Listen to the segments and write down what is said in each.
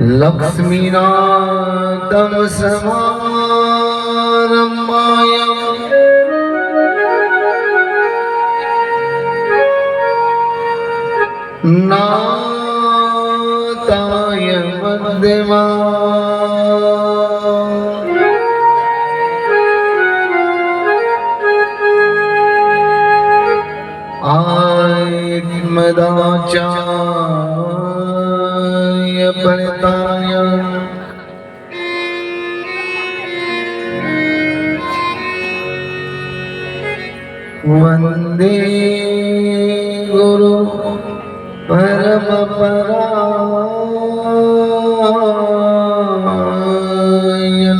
लक्ष्मीनाथं समारम्भाय नाथाय मध्यमाम् आत्मदाचार्य परिताय वन्दे गुरु परमपराय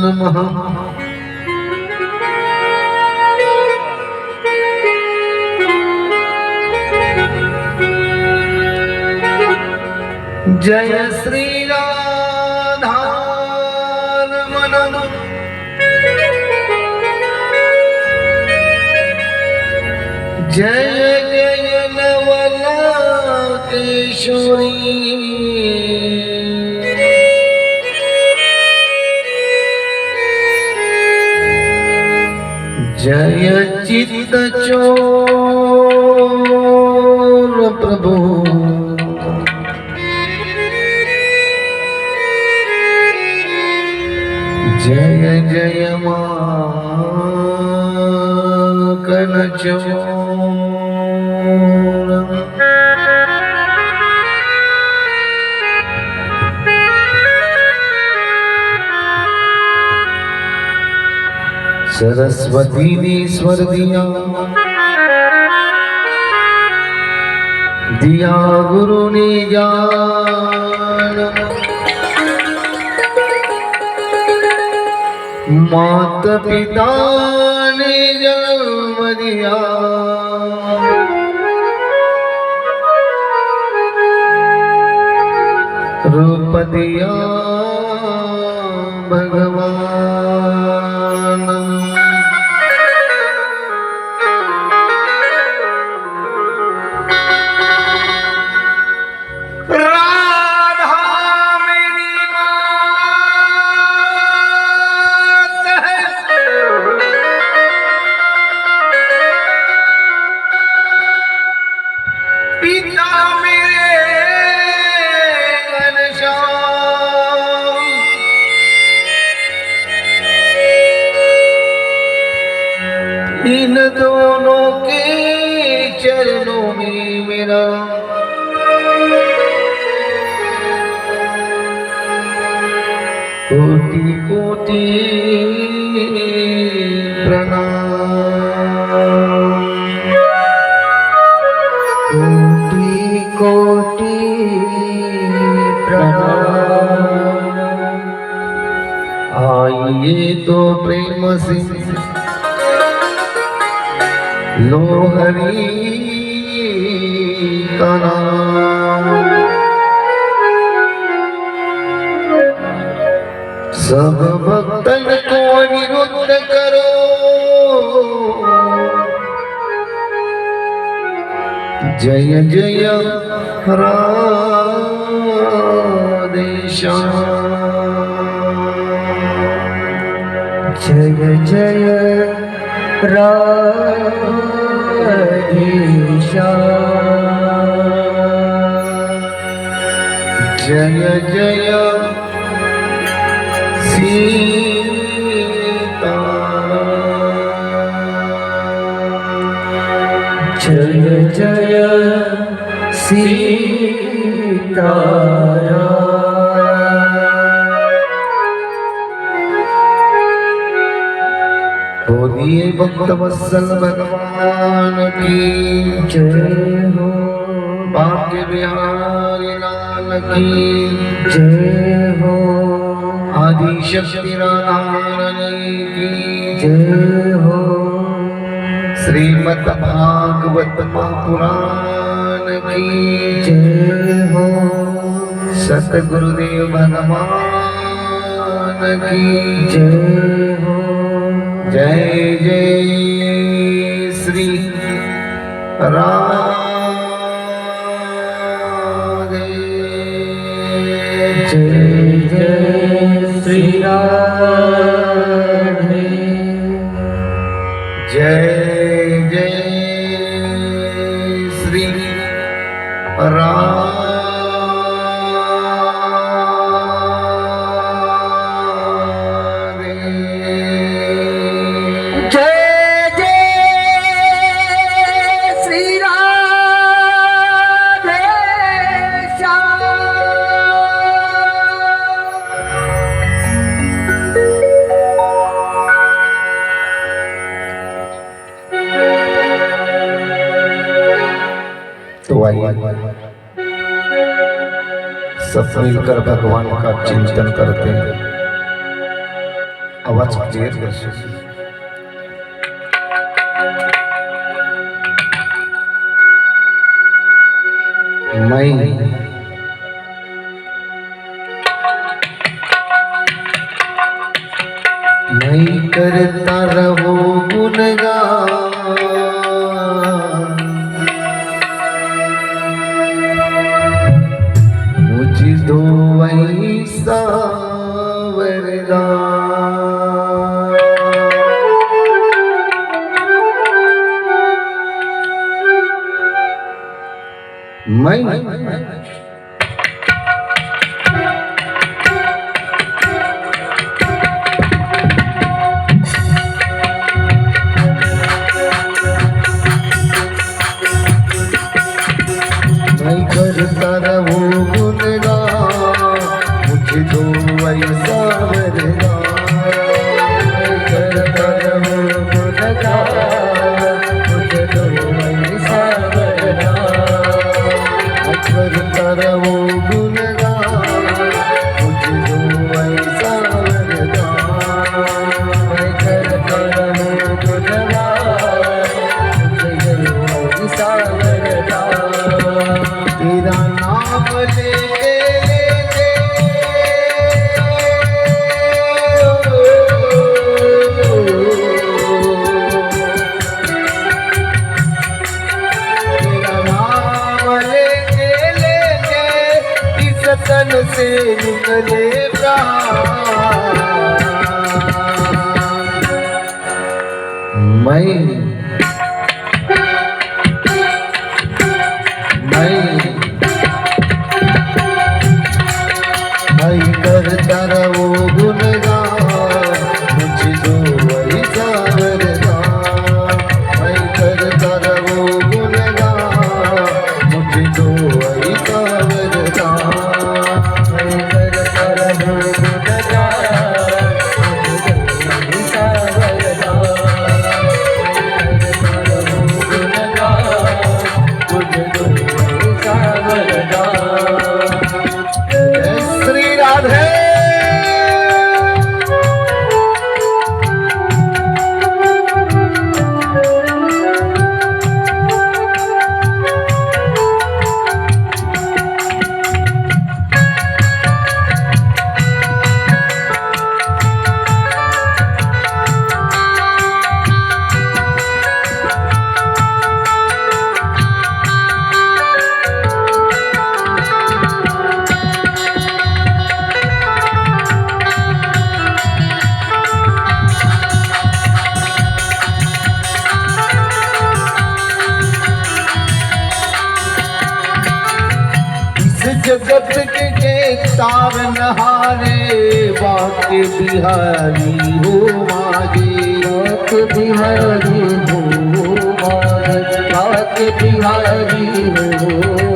नमः। जय श्री राधारमण जय जय नवला किशोरी जय चित्त चोर प्रभु जय जय कनचोर सरस्वती ने स्वर दिया दिया गुरु ने ज्ञान मात पिता ने जन्म दिया रूप दिया भगवान पिता मेरे घनश्याम इन दोनों के चरणों में मेरा कोटि कोटि प्रणाम कोटि कोटि प्रणाम। आइए तो प्रेम से लो हरि का नाम सब भक्तन को निरुद्ध करो जय जय राधेश्याम जय जय राधेश्याम जय जय सीताराम जय जय सीताराम। बोलिए भक्त वत्सल भगवान की जय हो भाग्य बिहारी लाल की जय हो आदि शक्ति राधारानी की जय हो श्रीमद् भागवत महापुराण की जय हो सतगुरुदेव भगवान की जय हो जय जय श्री राधे जय जय श्री राधे। जय जय श्री राधे। तो आइए सब मिलकर भगवान का चिंतन करते हैं। आवाज क्लियर कर। मैं करता रहो गुणगान, मुझे दो ऐसा वरदान। मैं करता रहूं गुणगान, मुझे दो ऐसा वरदान। करता रहूं गुणगान, मुझे दो ऐसा वरदान। करता रहूं गुणगान, मुझे दो ऐसा वरदान। करता रहूं गुणगान, मुझे दो ऐसा वरदान। तेरा नाम लेते लेते तेरा नाम लेते लेते इस तन से निकले प्राण। मैं करता रहूं गुणगान, मुझे दो ऐसा वरदान। मैं करता रहूं गुणगान, मुझे दो ऐसा वरदान। मैं करता रहूं गुणगान, मुझे दो ऐसा वरदान। मुझे दो ऐसा वरदान। श्री राधे। जगत के तारनहारे बाके बिहारी हो मागे। बाके बिहारी हो मागे, बाके बिहारी हो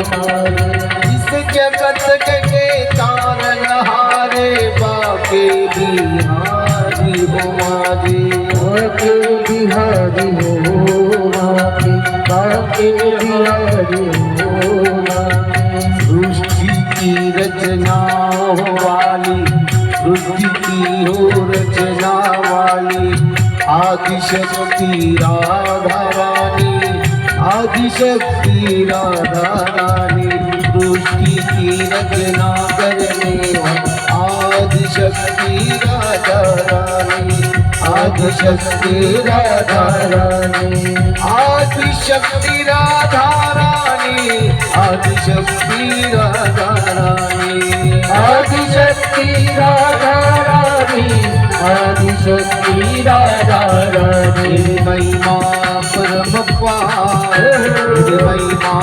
मागे। इस जगत के तारनहारे बाके बिहारी हो मागे। बाके बिहारी हो मागे, बाके बिहारी हो मागे। सृष्टि की रचना वाली, सृष्टि की हो रचना वाली, आदिशक्ति राधा रानी, आदिशक्ति राधा रानी। सृष्टि की रचना करने आदिशक्ति राधा रानी, आदि आदिशक्ती राधाराणी आदिशक्ती राधाराणी आदिशक्ती राधाराणी आदिशक्ती राधाराणी आदिशक्ती राधाराणी महिमा परम पार महिमा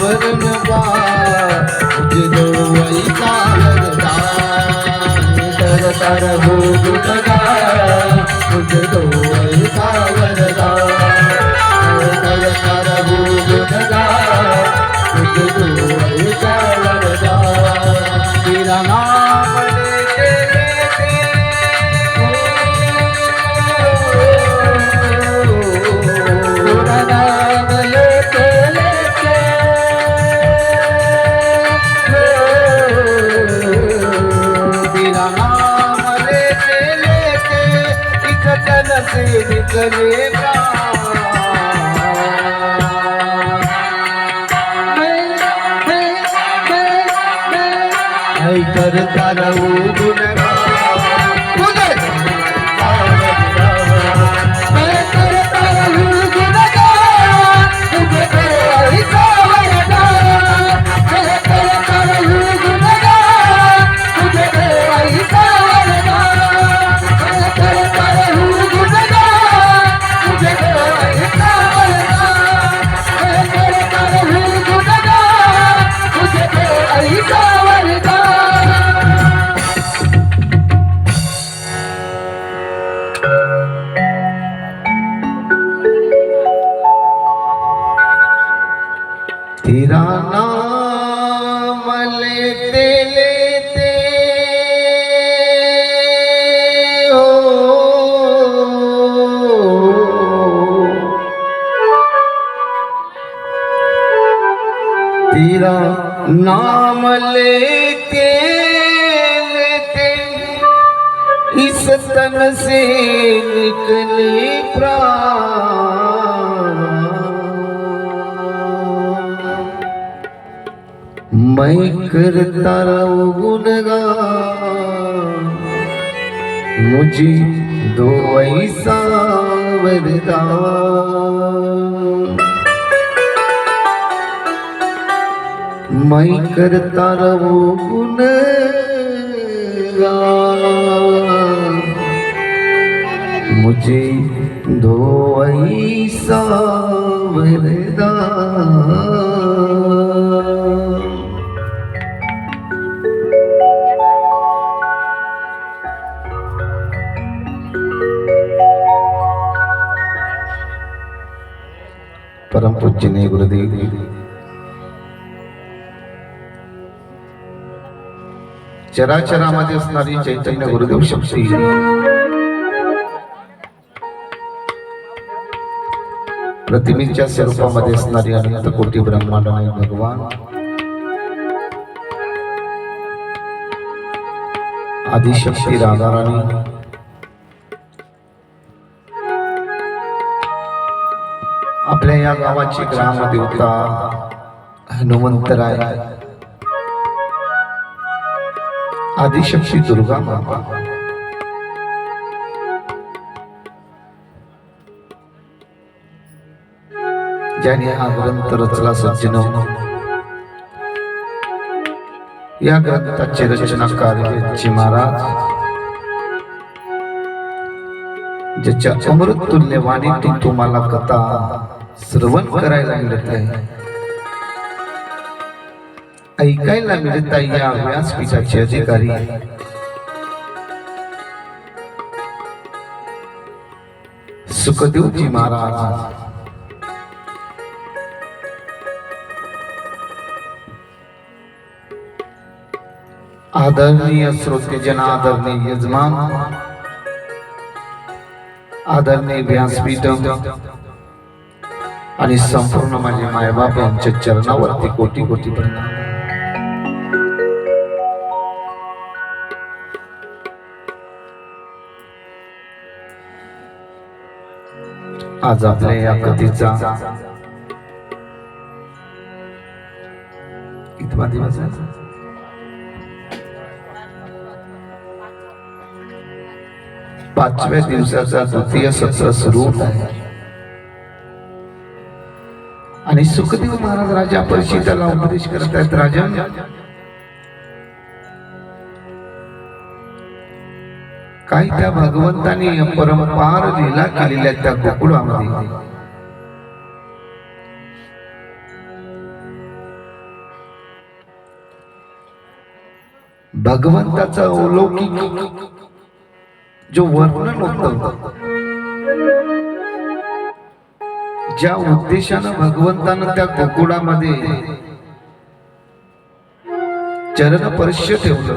परम पार मुझे दो ऐसा वरदान तर तर हो गुणगान मुझे दो ऐसा वरदान तर तर हो गुणगान मुझे दो ऐसा वरदान तेरा नाम लेते लेते तेरा नाम लेते लेते तेरा नाम लेते लेते एक जन से निकले प्राण मैं करता रहूं गुणगान मैं करता रहूं गुणगान मुझे दो ऐसा वरदान मैं करता रहूं गुणगान मुझे दो ऐसा वरदान मैं करता रहूं गुणगान मुझे दो ऐसा वरदान मैं करता रहूं गुणगान मुझे दो ऐसा वरदान तेरा नाम लेते लेते हो तेरा नाम लेते लेते इस तन से निकले प्राण मैं करता रहूं गुणगान मुझे दो ऐसा वरदान मैं करता रहूं गुणगान मुझे दो ऐसा वरदान परम पूज्य गुरुदेव चराचरामध्ये असणारी चैतन्य गुरुदेव शक्ती प्रतिमेच्या स्वरूपामध्ये असणारी अनंत कोटी ब्रह्मांड नायक भगवान आदिशक्ती राधाराणी आपल्या या गावाची ग्रामदेवता हनुमंतराय आदिशक्ती दुर्गा माता ज्याने हा ग्रंथ रचला सज्जन या ग्रंथाचे रचनाकार जी महाराज ज्याच्या अमृततुल्य वाणीतून तुम्हाला कथा श्रवण करायला मिळत आहे ऐकायला मिळत आहे या व्यासपीठाचे अधिकारी सुखदेवजी महाराज आदरणीय श्रोतेजन आदरणीय यजमान आदरणीय व्यासपीठ आणि संपूर्ण माझे मायबाप यांच्या चरणावरती कोटी कोटी प्रणाम आज आपल्या या कथेचा कितवा दिवस आहे 5व्या दिवसाचा द्वितीय सत्र सुरू होत आहे आणि सुखदेव महाराज राजा परीक्षिताला उपदेश करत आहेत. राजन, काही त्या भगवंताने परंपार लीला केलेल्या त्या गोकुळामध्ये भगवंताचा अलौकिक जो वर्णन होतं, ज्या उद्देशानं भगवंतानं त्या गोकुळामध्ये चरणस्पर्श ठेवलं,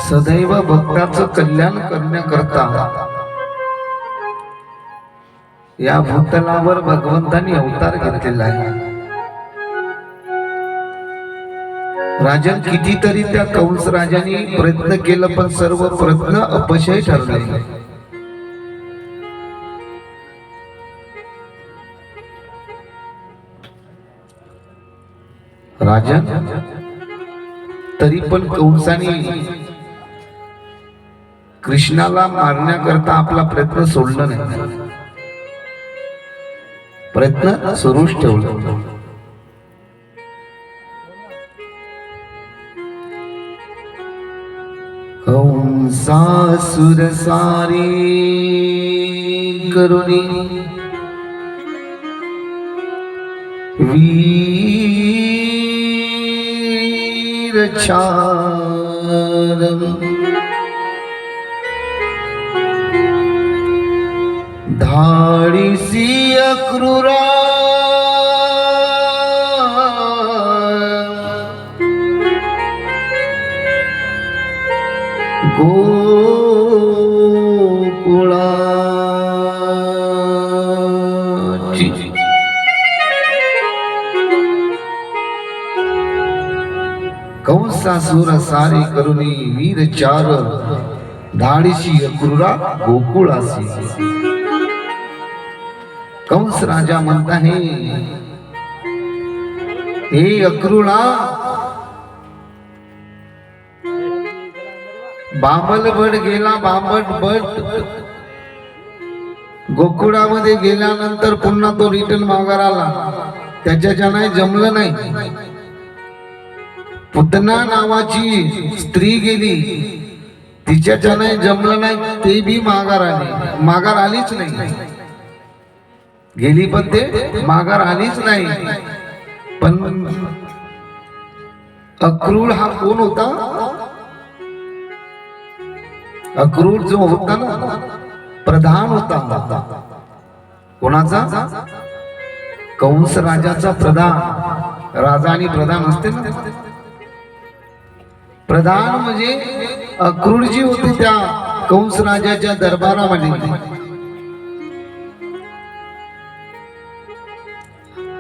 सदैव भक्ताचं कल्याण करण्याकरता या भूतलावर भगवंतांनी अवतार घेतलेला आहे. राजन, कितीतरी त्या कंस राजांनी प्रयत्न केलं पण सर्व प्रयत्न अपयशी ठरले. राजन, तरी पण कंसाने कृष्णाला मारण्याकरता आपला प्रयत्न सोडला नाही, प्रयत्न सुरूच ठेवला. कंसासुर सारी करुणी वीर छार धाडीसी अक्रूरा गोकुळाची कंसासुर सारी करुणी वीर चार धाडीशी अक्रूरा गोकुळासी. कंस राजा म्हणता हे अक्रूरा, बांबलबट गेला, बांबलबट गोकुळामध्ये गेल्यानंतर पुन्हा तो रिटर्न माघार आला. त्याच्या नाही जमलं नाही. पुतना नावाची स्त्री गेली, तिच्या नाही जमलं नाही, ते बी माघार आलीच नाही. गेली पण ते माघार आलीच नाही. पण अक्रूर हा कोण होता? अक्रूर जो होता ना, प्रधान होता. कोणाचा? कंस राजाचा प्रधान. राजा आणि प्रधान असते ना. प्रधान म्हणजे अक्रूरजी होते त्या कंस राजाच्या दरबारामध्ये.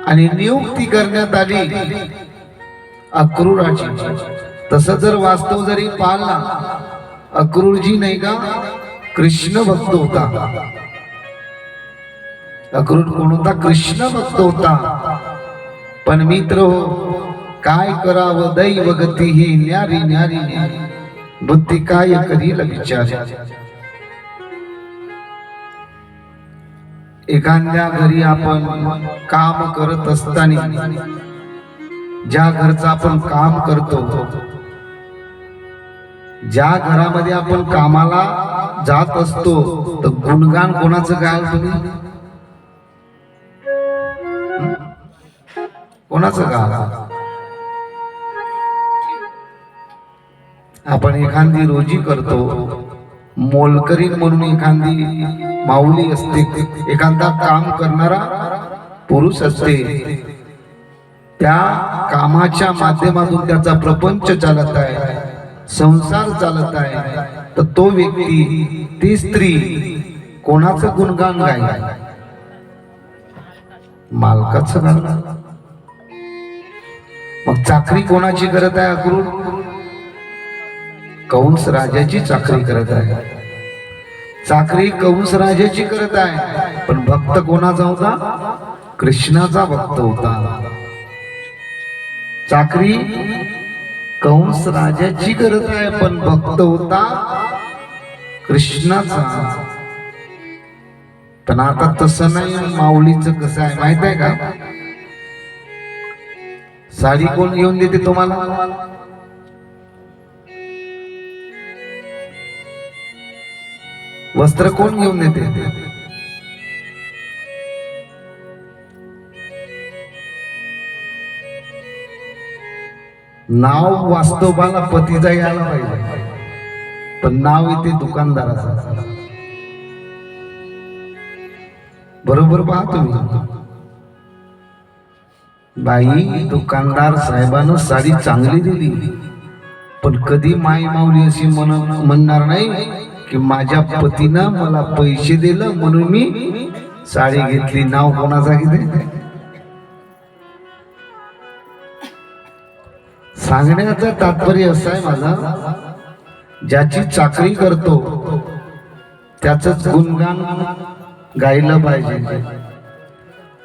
आणि नियुक्ती करण्यात आली अक्रूराची. तसं जर वास्तव जरी पाहिला, अक्रूरजी नाही का कृष्ण भक्त होता. अक्रूर कोण होता? कृष्ण भक्त होता. पण मित्र हो, काय करावं दैव गती ही न्यारी न्यारी बुद्धी काय करील विचार. एखाद्या घरी आपण काम करत असताना, ज्या घरचं आपण काम करतो, ज्या घरामध्ये आपण कामाला जात असतो, तर गुणगान कोणाचं गाल तुम्ही? कोणाचं गाल? आपण एखादी रोजी करतो, मोलकरीण म्हणून एखादी माऊली असते, एखादा काम करणारा पुरुष असते. त्या कामाच्या माध्यमातून त्याचा प्रपंच चालत आहे, संसार चालत आहे. तर तो व्यक्ती, ती स्त्री कोणाचं गुणगान गाईल? मालकाचं गाणं. मग चाकरी कोणाची करत आहे अक्रूर? कंस राजाची चाकरी करत आहे. चाकरी कंस राजाची करत आहे. पण भक्त कोणाचा होता? कृष्णाचा भक्त होता. चाकरी कंस राजाची गरज आहे, पण भक्त होता कृष्णाचा. पण आता तसं नाही. माऊलीचं कसं आहे माहित आहे का? साडी कोण घेऊन देते तुम्हाला? वस्त्र कोण घेऊन देते? नाव वास्तवाला पतीचा यायला पाहिजे, पण नाव इथे दुकानदाराचं. बरोबर पहा तुम्ही. बाई, दुकानदार साहेबानं साडी चांगली दिली, पण कधी माई माऊली अशी म्हणणार नाही की माझ्या पतीनं मला पैसे दिलं म्हणून मी साडी घेतली. नाव कोणाचा घेते? सांगण्याचं तात्पर्य असं आहे माझा, ज्याची चाकरी करतो त्याचंच गुणगान गायलं पाहिजे.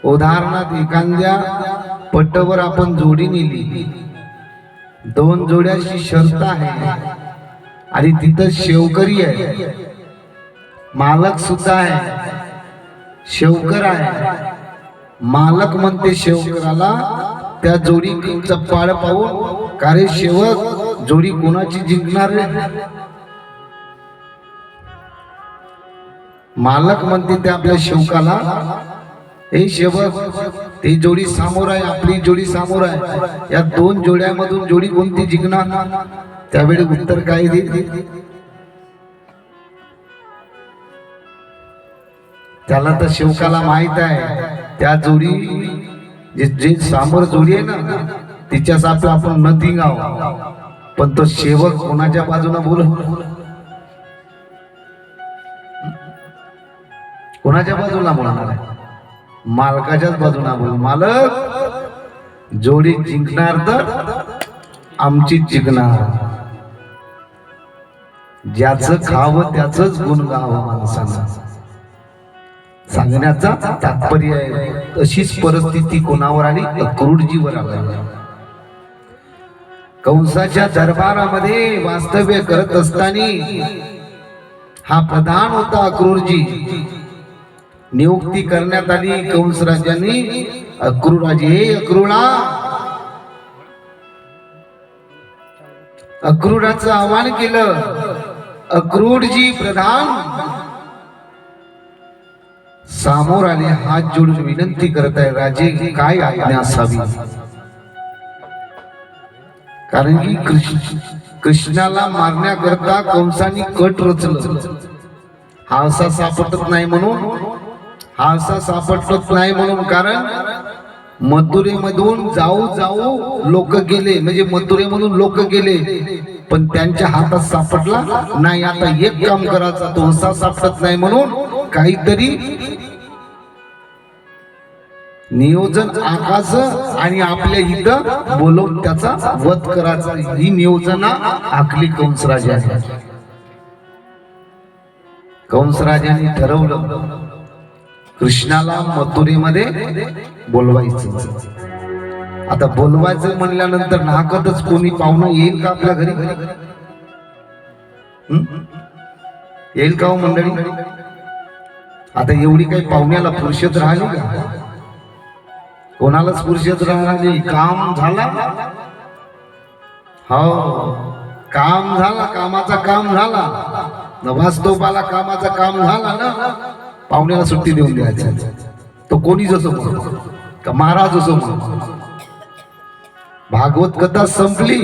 उदाहरणार्थ एखाद्या पटवर आपण जोडी नेली, 2 जोड्याची शर्त आहे आणि तिथं शेवकरी आहे, मालक सुद्धा आहे, शेवकर आहे. मालक म्हणते शेवकराला त्या जोडीचा पाळ पाहून, का रे शेवक, जोडी कोणाची जिंकणार रे? मालक म्हणते त्या आपल्या शेवकाला, हे शेवक, ती जोडी समोर आहे, आपली जोडी समोर आहे, या 2 जोड्यामधून जोडी कोणती जिंकणार? त्यावेळी उत्तर काय देईल? त्याला तर शेवकाला माहित आहे त्या जोडी जे समोर जोडी आहे ना, तिच्यासाठी आपण न धिंगाव. पण तो शेवक कोणाच्या बाजूला बोल? कोणाच्या बाजूला बोलणार आहे? मालकाच्याच बाजूला बोल. मालक, जोडी जिंकणार तर आमची जिंकणार. ज्याचं खावं त्याचंच गुण गावं माणसानं. सांगण्याचा तात्पर्य आहे. तशीच परिस्थिती कोणावर आली? अक्रूरजीवर आली. कंसाच्या दरबारामध्ये वास्तव्य करत असताना हा प्रधान होता अक्रूरजी. नियुक्ती करण्यात आली कंस राजांनी. अक्रूराजी, हे अक्रूरा, अक्रूराचं आव्हान केलं. अक्रूरजी प्रधान समोर आले, हात जोडून विनंती करत आहे, राजे काय आज्ञा असावी? कारण की कृष्णाला मारण्याकरता कंसाने कट रचलं. हा असा सापडत नाही म्हणून, हा असा सापडत नाही म्हणून, कारण मथुरेमधून जाऊ लोक गेले, म्हणजे मथुरेमधून लोक गेले, पण त्यांच्या हातात सापडला नाही. आता एक काम करायचं, तो असा सापडत नाही म्हणून काहीतरी नियोजन आकाश आणि आपल्या इथं बोलवून त्याचा वध करायचा, ही नियोजना आखली कंस राजाने. कंस राजाने ठरवलं कृष्णाला मथुरेमध्ये बोलवायचं. आता बोलवायचं म्हणल्यानंतर नाकतच कोणी पाहुणं येईल का आपल्या घरी? येईल का हो मंडळी? आता एवढी काही पाहुण्याला फुरशत राहिली का? कोणालाच फुरशत राहिली? काम झाला, हो, काम झाला, कामाचा काम झाला, वास्तवाला कामाचा काम झाला ना, पाहुण्याला सुट्टी देऊन द्यायची. तो कोणी जसं म्हणतो का महाराज असो म्हणतो. भागवत कथा संपली,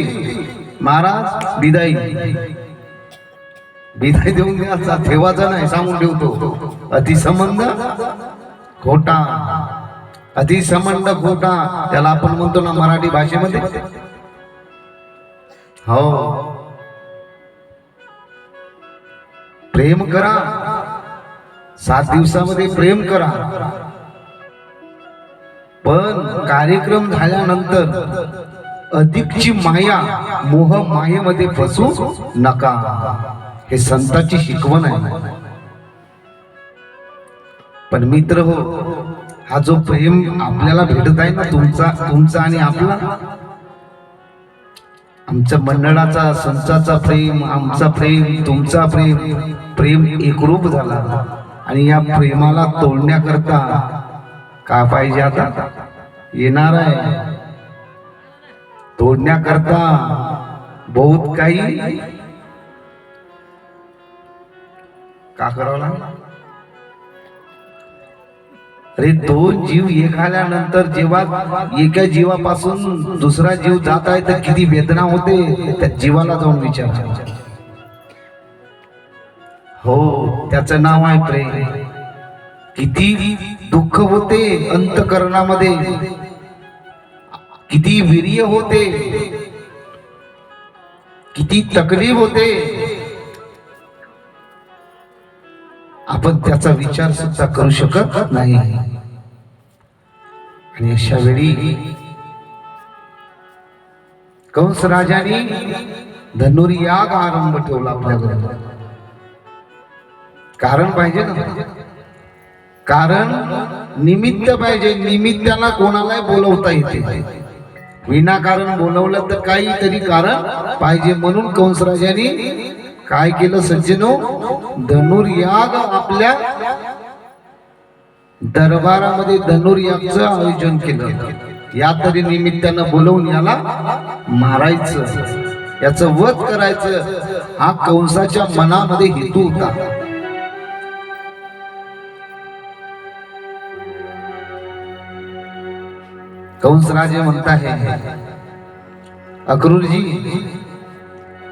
महाराज विदाई देऊन द्यायचा, ठेवायचा नाही, सांगून ठेवतो. अतिसंबंध खोटा, अतिसंबंध खोटा, त्याला आपण म्हणतो ना मराठी भाषेमध्ये. हो, प्रेम करा, 7 दिवसामध्ये प्रेम करा, पण कार्यक्रम झाल्यानंतर अधिकची माया, मोह मायेमध्ये फसू नका. हे संतांची शिकवण आहे. पण मित्र हो, हा जो प्रेम आपल्याला भेटत आहे ना, तुमचा आणि आपला, आमच्या मंडळाचा संचाचा प्रेम, आमचा प्रेम, तुमचा प्रेम, प्रेम एकरूप झाला आणि या प्रेमाला तोडण्याकरता का पाहिजे आता येणार आहे तोडण्याकरता बहुत काही का करावं लागेल. अरे दोन जीव एक आल्यानंतर जेव्हा एका जीवापासून दुसरा जीव जात आहे तर किती वेदना होते त्या जीवाला जाऊन विचार. हो त्याचं नाव आहे प्रेम. किती दुःख होते अंतकरणामध्ये, किती वीर्य होते, किती तकलीफ होते, आपण त्याचा विचार सुद्धा करू शकत नाही. आणि अशा वेळी कंस राजाने धनुर्याग आरंभ ठेवला आपल्याकडे. कारण पाहिजे ना, कारण निमित्त पाहिजे. निमित्ताला कोणालाही बोलवता येते, विनाकारण बोलवलं तर काहीतरी कारण पाहिजे. म्हणून कंस राजाने काय केलं सज्जनो, धनुर्याग आपल्या दरबारामध्ये धनुर्यागचं आयोजन केलं. या तरी निमित्तानं बोलवून याला मारायचं, याचं वध करायचं, हा कंसाच्या मनामध्ये हेतू होता. कंस राजे म्हणता है अक्रूरजी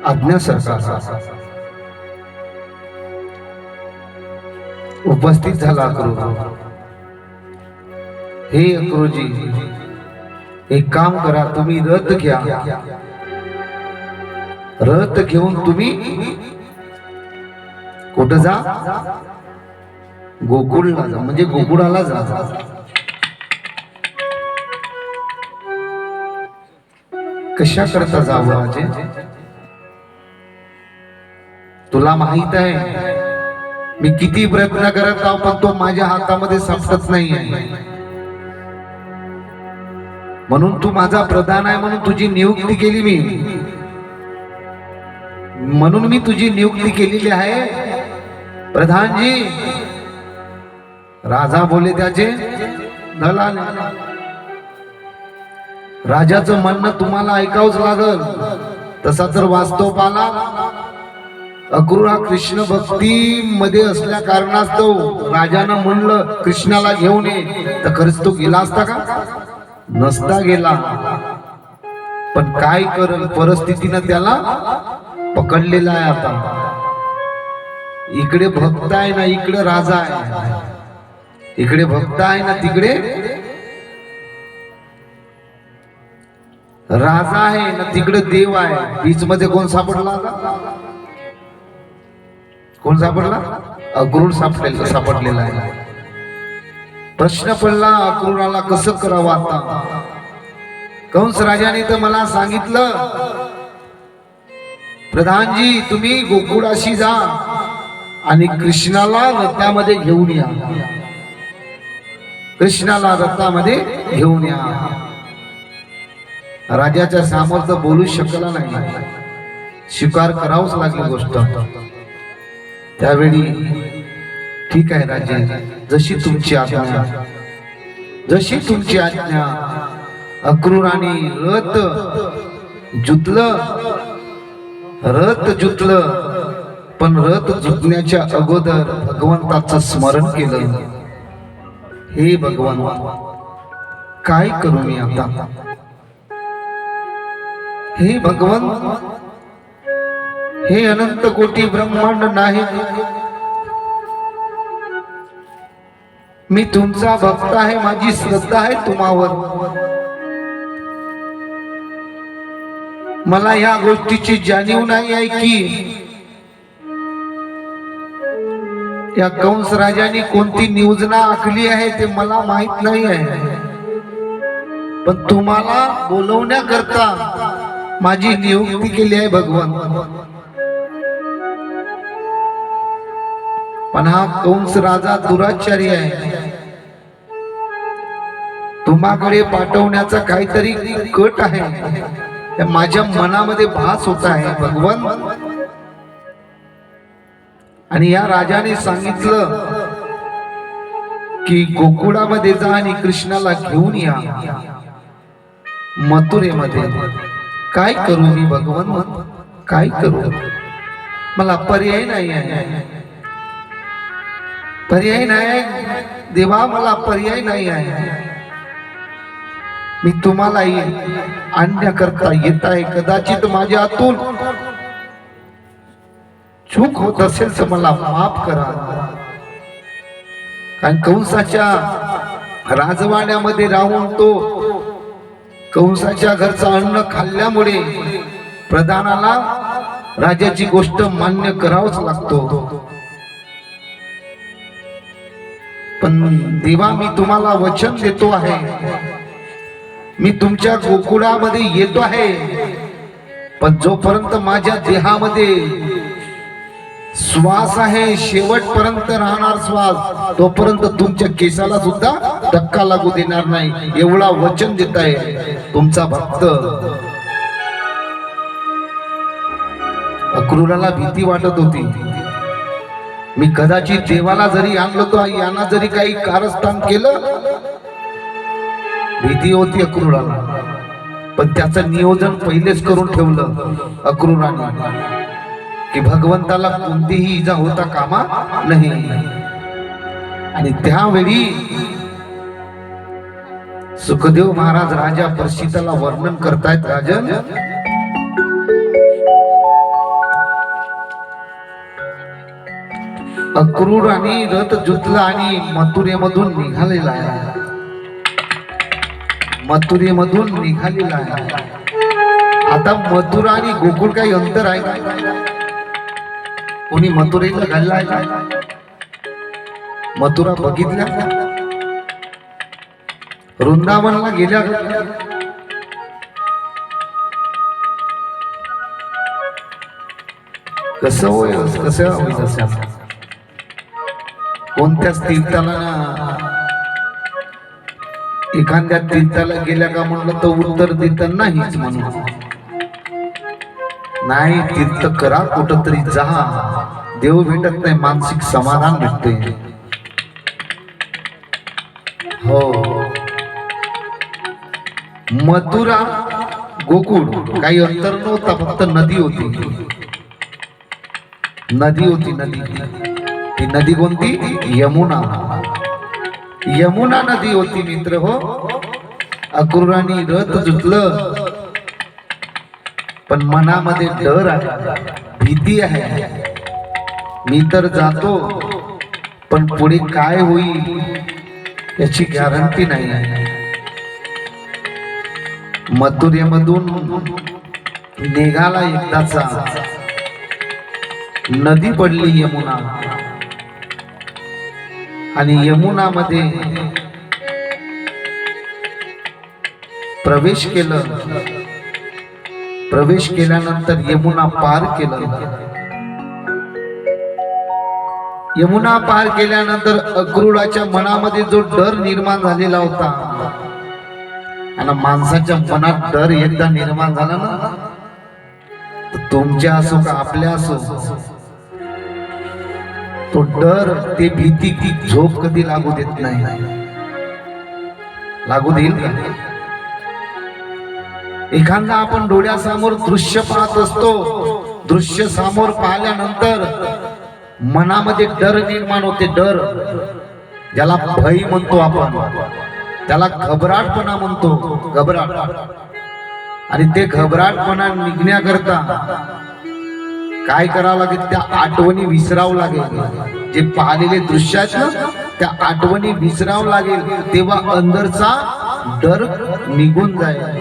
आज्ञा सरकार. उपस्थित झाला अक्रूर. हे अक्रूरजी एक काम करा, तुम्ही रथ घ्या, रथ घेऊन तुम्ही कुठं जा, गोकुळला जा, म्हणजे गोकुळाला जा. कशा करता जावं राजे, तुला माहित आहे मी किती प्रयत्न करत आहो पण तो माझ्या हातामध्ये सापडत नाहीये. म्हणून तू माझा प्रधान आहे, म्हणून तुझी नियुक्ती केली मी, म्हणून मी तुझी नियुक्ती केलेली आहे. प्रधानजी राजा बोले त्याचे दलाल. राजाचं म्हणणं तुम्हाला ऐकावंच लागल. तसा तर वास्तव पाला अक्रूर हा कृष्ण भक्ती मध्ये असल्या कारणास्तव राजानं म्हणलं कृष्णाला घेऊन ये, तर खरंच तो गेला असता का, नसता गेला. पण काय करल परिस्थितीनं त्याला पकडलेला आहे. आता इकडे भक्त आहे ना इकडे राजा आहे, इकडे भक्त आहे ना तिकडे राजा आहे ना तिकडे देव आहे. बीच मध्ये कोण सापडला, कोण सापडला, अक्रूर सापडलेला आहे. प्रश्न पडला अक्रूराला कसं करावं आता. कंस राजाने तर मला सांगितलं प्रधानजी तुम्ही गोकुळाशी जा आणि कृष्णाला रथामध्ये घेऊन या, कृष्णाला रथामध्ये घेऊन या. राजाच्या समोर तर बोलू शकला नाही, स्वीकार करावंच लागली गोष्ट. त्यावेळी ठीक आहे राजे, जशी तुमची आज्ञा, जशी तुमची आज्ञा. अक्रूराने रथ जुतलं, रथ जुतलं, पण रथ जुतण्याच्या अगोदर भगवंताचं स्मरण केलं. हे भगवान काय करू मी आता, हे भगवान हे अनंत कोटी ब्रह्मांड नाही, मी तुमचा भक्त आहे, माझी श्रद्धा आहे तुम्हावर. मला या गोष्टीची जाणीव नाही आहे की या कंस राजाने कोणती नियोजना आखली आहे ते मला माहित नाही आहे. पण तुम्हाला बोलवण्याकरता माझी नियुक्ती केली आहे भगवान. पण हा कंस राजा दुराचारी आहे, तुम्हाकडे पाठवण्याचा काहीतरी कट आहे. माझ्या मनामध्ये भास होत आहे भगवन. आणि या राजाने सांगितलं की गोकुळामध्ये जा आणि कृष्णाला घेऊन या मथुरेमध्ये. काय करू मी भगवन, काय करू, मला पर्याय नाही आहे, पर्याय नाही देवा, मला पर्याय नाही आहे. मी तुम्हालाही आणण्याकरता येत आहे. कदाचित माझ्या हातून चूक होत असेल तर मला माफ करा. कारण कंसाच्या राजवाड्यामध्ये राहून तो कंसाच्या घरचं अन्न खाल्ल्यामुळे प्रधानाला राजाची गोष्ट मान्य करावंच लागतो. पण देवा, मी तुम्हाला वचन देतो आहे, मी तुमच्या गोकुळामध्ये येतो आहे, पण जोपर्यंत माझ्या देहामध्ये श्वास आहे, शेवटपर्यंत राहणार श्वास, तोपर्यंत तुमच्या केसाला सुद्धा धक्का लागू देणार नाही. एवढा वचन देत आहे तुमचा भक्त. अक्रूराला भीती वाटत होती. मी कदाचित देवाला जरी आणलो तर यांना जरी काही कारस्थान केलं, भीती होती अक्रूराला. पण त्याचं नियोजन पहिलेच करून ठेवलं अक्रूराने की भगवंताला कोणतीही इजा होता कामा नाही. आणि त्यावेळी सुखदेव महाराज राजा परिषिताला वर्णन करतायत. राजन, अक्रूराने रथ जुतला आणि मथुरेमधून निघालेला आहे, मथुरेमधून निघालेला आहे. आता मथुरा आणि गोकुळ काही अंतर आहे का? कोणी मथुरेला घालला आहे का? मथुरा बघितल्या? वृंदावनला गेल्या? कसं होय, कसं होईल? कोणत्याच तीर्थाला ना, एखाद्या तीर्थाला गेल्या का म्हणलं तर उत्तर देत नाहीच. म्हणून नाही, तीर्थ करा, कुठं तरी जा, देव भेटत नाही, मानसिक समाधान भेटते. हो, मथुरा गोकुळ काही अंतर नव्हता, फक्त नदी होती. नदी होती, नदी. ती नदी कोणती? यमुना. यमुना नदी होती मित्र. हो, अक्रूराने रथ जुतलं, पण मनामध्ये डर आहे, भीती आहे. मी तर जातो, पण पुढे काय होईल याची गॅरंटी नाही आहे. मथुरेमधून निघाला एकदाचा, नदी पडली यमुना, आणि यमुनामध्ये प्रवेश केलं. प्रवेश केल्यानंतर यमुना पार केलं. यमुना पार केल्यानंतर अक्रूराच्या मनामध्ये जो डर निर्माण झालेला होता, आणि माणसाच्या मनात डर एकदा निर्माण झाला ना, तर तुमच्या असो का आपल्या असो, तो डर, ते भीती, ती झोप कधी लागू देत नाही. लागू देईल का? एखादा आपण डोळ्यासमोर दृश्य पाहत असतो, दृश्य समोर पाहिल्यानंतर मनामध्ये डर निर्माण होते. डर, ज्याला भय म्हणतो आपण, त्याला घबराटपणा म्हणतो, घबराट. आणि ते घबराटपणा निघण्याकरता काय करावं लागेल? त्या आठवणी विसरावं लागेल. जे पाहिलेले दृश्य आहेत ना, त्या आठवणी विसरावं लागेल, तेव्हा अंदरचा डर निघून जाईल.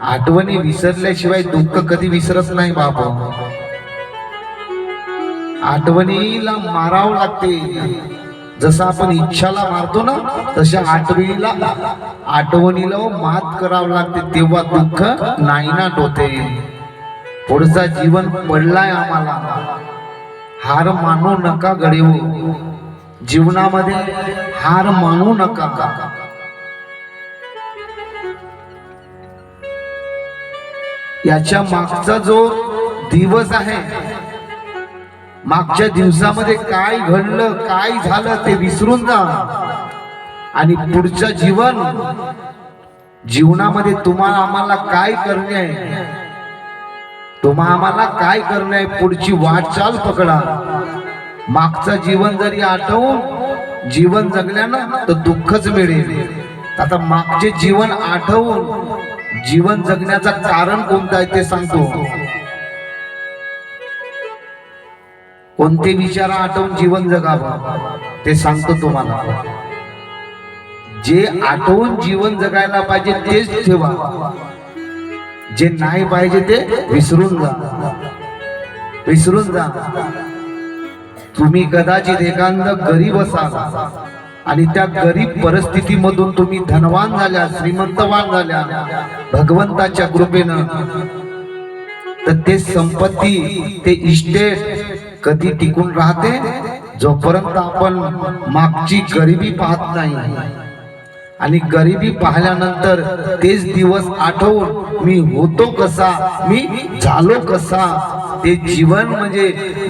आठवणी विसरल्याशिवाय दुःख कधी विसरत नाही बाबा. आठवणीला मारावं लागते. जसं आपण इच्छाला मारतो ना, तशा आठवणीला मात करावं लागते, तेव्हा दुःख नाहीनाट होते. पुढचा जीवन पडलाय आम्हाला, हार मानू नका गडेव. जीवनामध्ये हार मानू नका. याच्या मागचा जो दिवस आहे, मागच्या दिवसामध्ये काय घडलं, काय झालं ते विसरून जा आणि पुढचं जीवनामध्ये तुम्हाला आम्हाला काय करणे आहे, आम्हाला काय करणे आहे, पुढची वाटचाल पकडा. मागचं जीवन जरी आठवून जीवन जगल्यानं तर दुःखच मिळेल. आता मागचे जीवन आठवून जीवन जगण्याचं कारण कोणतं आहे ते सांगतो. कोणते विचार आठवून जीवन जगावं ते सांगतो तुम्हाला. जे आठवून जीवन जगायला पाहिजे तेच ठेवा, जे नाही पाहिजे ते विसरून जा. तुम्ही कदाचित एखादा गरीब असाल आणि त्या गरीब परिस्थितीमधून तुम्ही धनवान झाल्या, श्रीमंतवान झाल्या भगवंताच्या कृपेनं, तर ते संपत्ती, ते इस्टेट कधी टिकून राहते जोपर्यंत आपण मागची गरिबी पाहत नाही. आणि गरिबी पाहिल्यानंतर तेच दिवस आठवून मी होतो कसा, मी झालो कसा, ते जीवन म्हणजे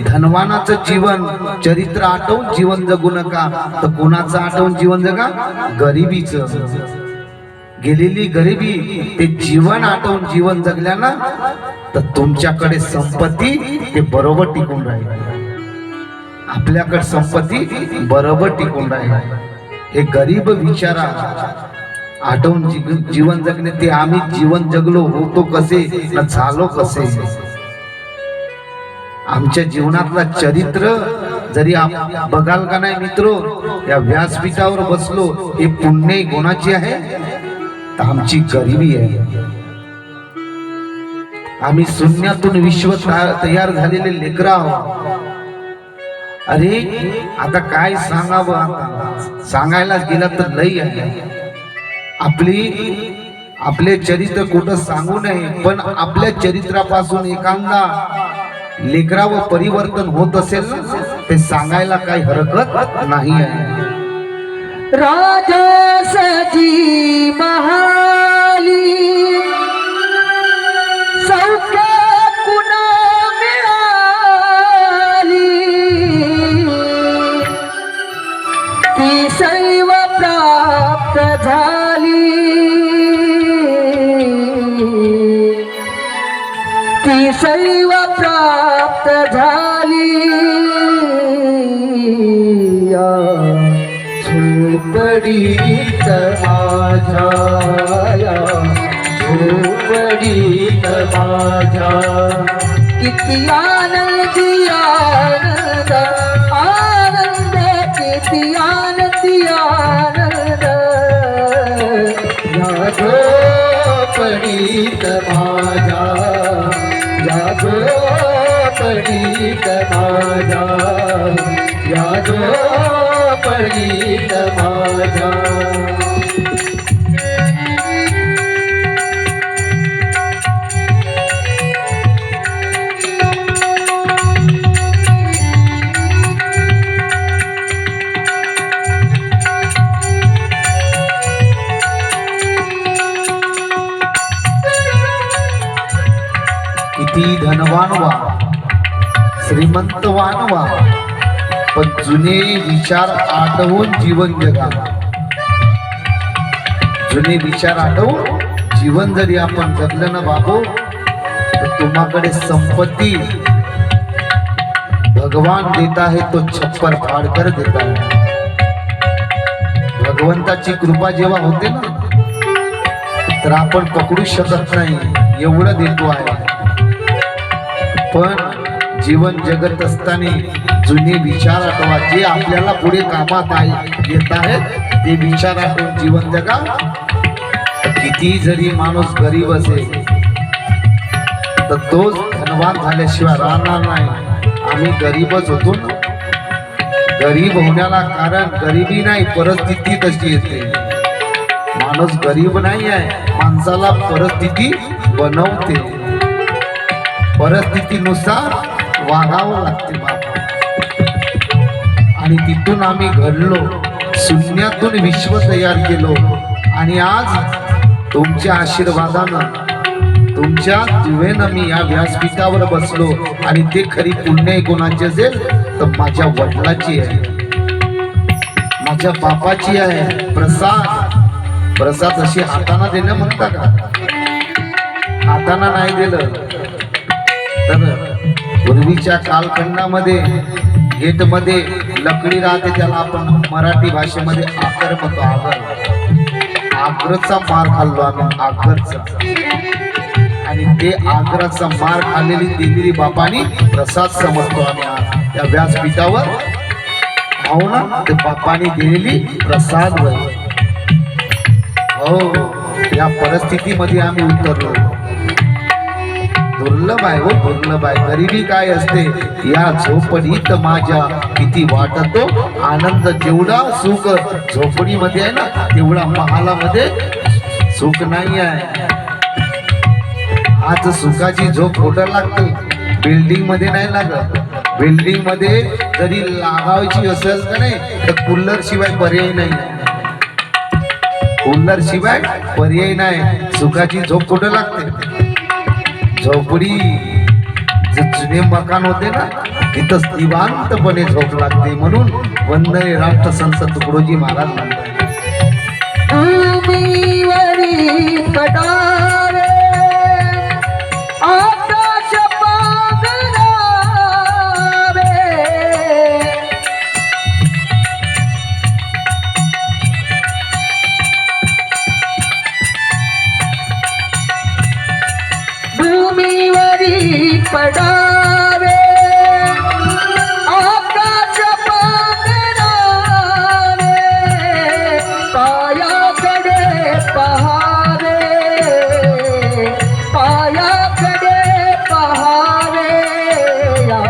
धनवानाचं जीवन चरित्र आठवून जीवन जगू नका, तर कोणाचं आठवून जीवन जगा, गरिबीचं. गेलेली गरिबी ते जीवन आठवून जीवन जगल्यानं तर तुमच्याकडे संपत्ती ते बरोबर टिकून राहील, आपल्याकडे संपत्ती बरोबर टिकून राहील. हे गरीब विचारा आठवून जीवन जगणे, ते आम्ही जीवन जगलो होतो कसे ना झालो कसे. आमच्या जीवनातला चरित्र जरी बघाल का नाही मित्रो, या व्यासपीठावर बसलो हे पुण्य गुणाची आहे, तर आमची गरिबी आहे. आम्ही शून्यातून विश्व तयार झालेले लेकरं आहोत. अरे आता काय सांगावं, आता सांगायला गेलं तर लई आहे. आपले चरित्र कुठं सांगू नये, पण आपल्या चरित्रापासून एखादा लेकरावर परिवर्तन होत असेल ना, ते सांगायला काही हरकत नाही आहे. राजसजी महाली सौख्य कुणा मिळाली, ती सर्व प्राप्त झाली, ती सर्व प्राप्त झाली. झोपडीत माझ्या, झोपडीत माझ्या, किती आनंदी आनंद, आनंद किती आनंदी आनंद. या झोपडीत माझ्या, या झोपडीत माझ्या, या झोपडीत माझ्या. किती धनवान व्हा, श्रीमंतवान व्हा, पण जुने विचार आठवून जीवन जगा. जुने विचार आठवून जीवन जरी आपण जगलं ना बाबू, तर तुम्हाकडे संपत्ती भगवान देत आहे, तो छप्पर फाडकर देत आहे. भगवंताची कृपा जेव्हा होते ना, तर आपण पकडू शकत नाही, एवढं देतो आहे. पण जीवन जगत असताना जुने विचार आठवा, जे आपल्याला पुढे कामात येत आहेत ते विचार आठवून जीवन जगा. किती जरी माणूस गरीब असेल तर तोच धनवान झाल्याशिवाय राहणार नाही. आम्ही गरीबच होतो ना. गरीब होण्याला कारण गरिबी नाही, परिस्थिती तशी येते. माणूस गरीब नाही आहे, माणसाला परिस्थिती बनवते. परिस्थितीनुसार वागावं लागते बाबा. आणि तिथून आम्ही घडलो, शून्यातून विश्व तयार केलो. आणि आज तुमच्या आशीर्वादानं तुमच्या दिवेनं मी या व्यासपीठावर बसलो आणि ते खरी पुण्य कोणाची असेल तर माझ्या वडिलाची आहे, माझ्या बापाची आहे. प्रसाद अशी हाताना देणं म्हणता का? हाताना नाही दिलं तर पूर्वीच्या कालखंडामध्ये गेटमध्ये लकडी राहते, त्याला आपण मराठी भाषेमध्ये आगर म्हणतो. आगरचा मार खाल्लो आम्ही, आगरचा. आणि ते आग्राचा मार खाल्लेली दिलेली बापानी प्रसाद समजतो आम्ही त्या व्यासपीठावर. हो ना, ते बापानी दिलेली प्रसाद. हो, या परिस्थितीमध्ये आम्ही उतरलो. दुर्लभ आहे हो, दुर्लभ आहे. गरिबी काय असते या झोपडीत माझ्या किती वाटतो आनंद. जेवढा सुख झोपडीमध्ये आहे ना तेवढा महालामध्ये सुख नाही आहे. आज सुखाची झोप कुठं लागते? बिल्डिंग मध्ये नाही लागत. बिल्डिंग मध्ये जरी लागायची असेल का नाही तर कूलर शिवाय पर्याय नाही. कूलर शिवाय पर्याय नाही. सुखाची झोप कुठं लागते? झोपडी जे जुने मकान होते ना तिथंच निवांतपणे झोप लागते. म्हणून वंदने राष्ट्रसंत तुकडोजी महाराज म्हणतात, भूमीवरी पडावे आकाश पांघरावे, भूमीवरी पडावे आकाश पांघरावे, पायाकडे पहावे, पायाकडे पहावे, या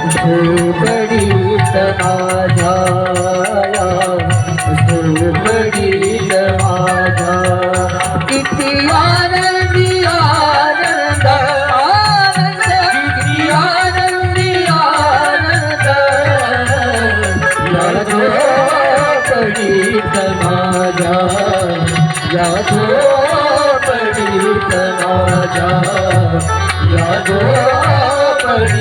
झोपडीत माझ्या, या झोपडीत माझ्या किती आनंदी आनंद, आनंद किती आनंदी आनंद, या झोपडीत माझ्या, या झोपडीत माझ्या, या झोपडीत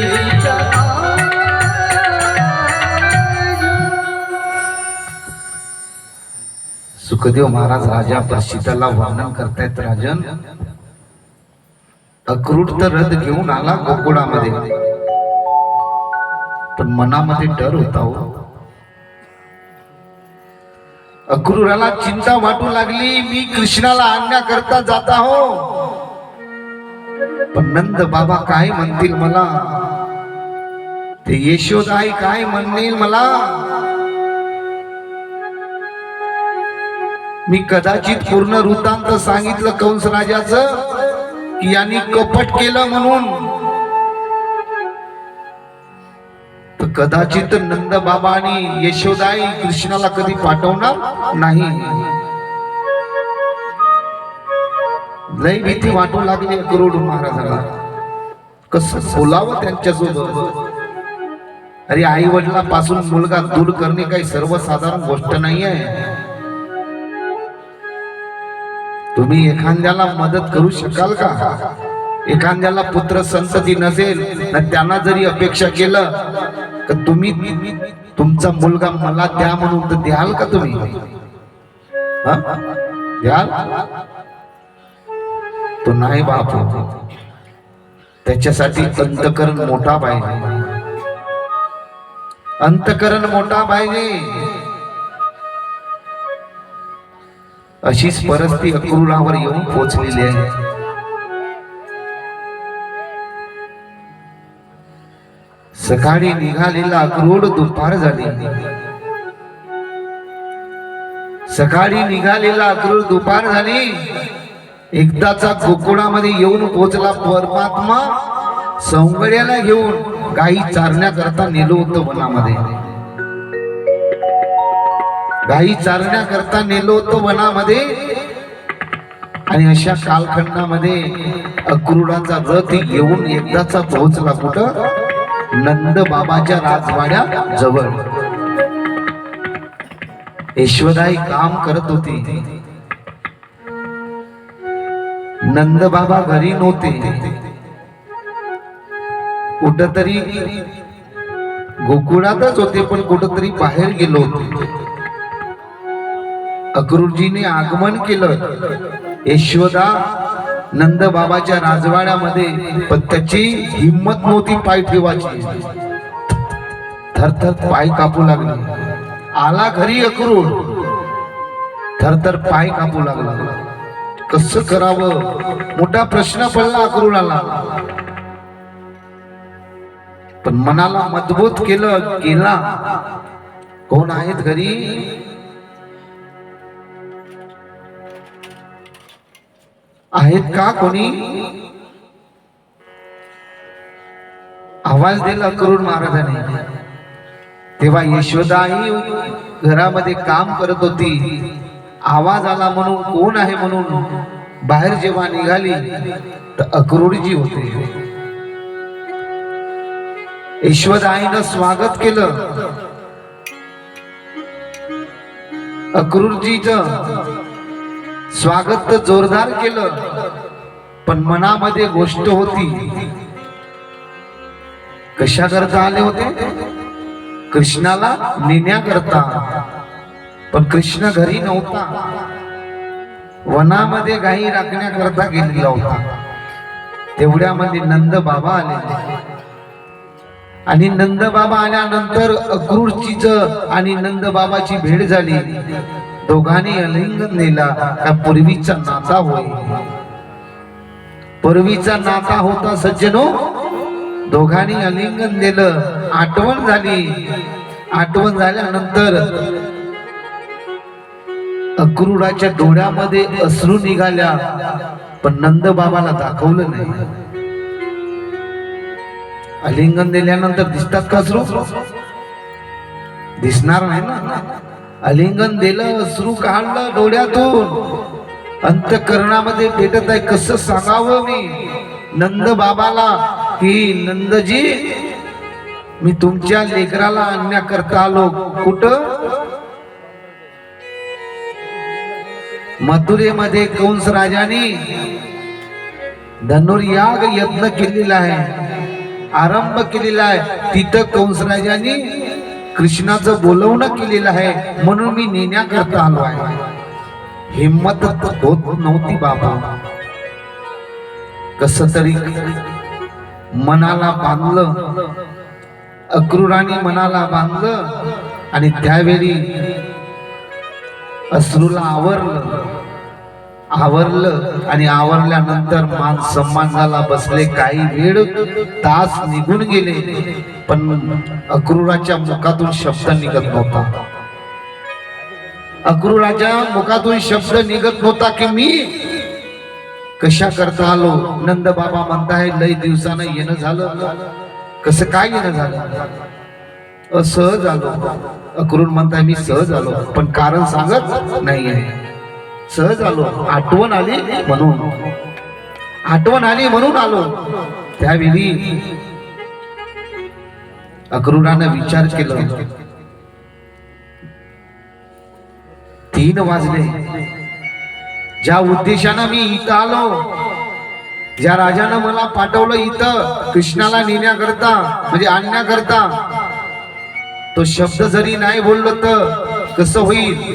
सुखदेव महाराज राजा परिषिताला वर्णन करतायत. राजन, अक्रूर तर रथ घेऊन आला गोकुळामध्ये, पण मनामध्ये डर होता हो. अक्रूराला चिंता वाटू लागली, मी कृष्णाला आणण्याकरता जाता हो, पण नंद बाबा काय म्हणतील मला, ते यशोदाई काय म्हणतील मला. मी कदाचित पूर्ण वृत्तांत सांगितलं कंस राजाचं की यांनी कपट केलं म्हणून, तर कदाचित नंद बाबा आणि यशोदाई कृष्णाला कधी पाठवणार नाही. लय भीती वाटू लागली अक्रूर महाराजाला. कसं बोलावं त्यांच्यासोबत? अरे आई वडिलांपासून मुलगा दूर करणे काही सर्वसाधारण गोष्ट नाही आहे. तुम्ही एखाद्याला मदत करू शकाल का? एखाद्याला पुत्र संतती नसेल तर त्यांना जरी अपेक्षा केलं तर तुम्ही तुमचा मुलगा मला द्या म्हणून तर द्याल का तुम्ही? द्याल? तो नाही बाप. त्याच्यासाठी अंतकरण मोठा पाहिजे, अंतकरण मोठा पाहिजे. अशीच परिस्थिती अक्रूरावर येऊन पोहोचलेली आहे. सकाळी निघालेला अक्रूर दुपार झाली. सकाळी निघालेला अक्रूर दुपार झाली. एकदाचा गोकुळामध्ये येऊन पोहोचला परमात्मा. सौंगड्याला घेऊन गाई चारण्याकरता नेलो होतं वनामध्ये. गाई चारण्याकरता नेलो होतो वनामध्ये. आणि अशा कालखंडामध्ये अक्रूराचा रथ येऊन एकदाचा पोहोचला कुठं? नंद बाबाच्या राजवाड्या जवळ. यशोदाई काम करत होती. नंद बाबा घरी नव्हते, कुठंतरी गोकुळातच होते, पण कुठंतरी बाहेर गेलो होते. अक्रूरजीने आगमन केलं यशोदा नंद बाबाच्या राजवाड्यामध्ये, पण त्याची हिंमत नव्हती पाय ठेवायची. थरथर पाय कापू लागले. आला घरी अक्रूर, थरथर पाय कापू लागला. कसं करावं मोठा प्रश्न पडला अक्रूराला. पण मनाला मजबूत केलं. केला कोण आहेत घरी? आहेत का कोणी? आवाज दिला अक्रूर महाराजांनी. तेव्हा यशोदाही घरामध्ये काम करत होती. आवाज आला म्हणून कोण आहे म्हणून बाहेर जेव्हा निघाली तर अक्रूरजी होते. यशोदाईनं स्वागत केलं. अक्रूरजीचं स्वागत तर जोरदार केलं, पण मनामध्ये गोष्ट होती. कशा करता आले होते? कृष्णाला नेण्याकरता. पण कृष्ण घरी नव्हता, वनामध्ये गायी राखण्याकरता गेलेला होता. तेवढ्यामध्ये नंद बाबा आले. आणि नंद बाबा आल्यानंतर अक्रूरचीच आणि नंद बाबाची भेट झाली. दोघांनी आलिंगन दिला. का पूर्वीचा नाता होय, पूर्वीचा नाता होता सज्जनो. दोघांनी आलिंगन दिलं. आठवण झाली. आठवण झाल्यानंतर अक्रूराच्या डोळ्यामध्ये अश्रू निघाल्या, पण नंद बाबाला दाखवलं नाही. आलिंगन दिल्यानंतर दिसतात का अश्रू? दिसणार नाही ना. आलिंगन दिलं, अश्रू काढलं डोळ्यातून, अंतःकरणामध्ये पेटत आहे. कसं सांगावं मी नंद बाबाला की नंदजी मी तुमच्या लेकराला आणण्याकरता आलो. कुठं? मथुरेमध्ये कंस राजाने धनुर्याग यत्न केलेला आहे, आरंभ केलेला आहे. तिथं कंस राजाने कृष्णाचं बोलवणं केलेलं आहे, म्हणून मी नेण्याकरता आलो आहे. हिम्मत होत नव्हती बाबा. कस तरी मनाला बांधलं. अक्रूराने मनाला बांधलं आणि त्यावेळी अश्रूला आवरलं आणि आवरल्यानंतर मान सन्मान झाला. बसले. काही वेळ तास निघून गेले, पण अक्रूराच्या मुखातून शब्द निघत नव्हता. अक्रूराच्या मुखातून शब्द निघत नव्हता की मी कशा करता आलो. नंद बाबा म्हणताय लय दिवसानं येणं झालं. कसं काय येणं झालं? असहज आलो. अक्रूर म्हणताय मी सहज आलो, पण कारण सांगत नाहीये. सहज आलो, आठवण आली म्हणून. आठवण आली म्हणून आलो. त्यावेळी अक्रूरानं विचार केला. 3 वाजले. ज्या उद्देशानं मी इथं आलो, ज्या राजानं मला पाठवलं इथं कृष्णाला नेण्याकरता म्हणजे आणण्याकरता, तो शब्द जरी नाही बोललो तर कसं होईल?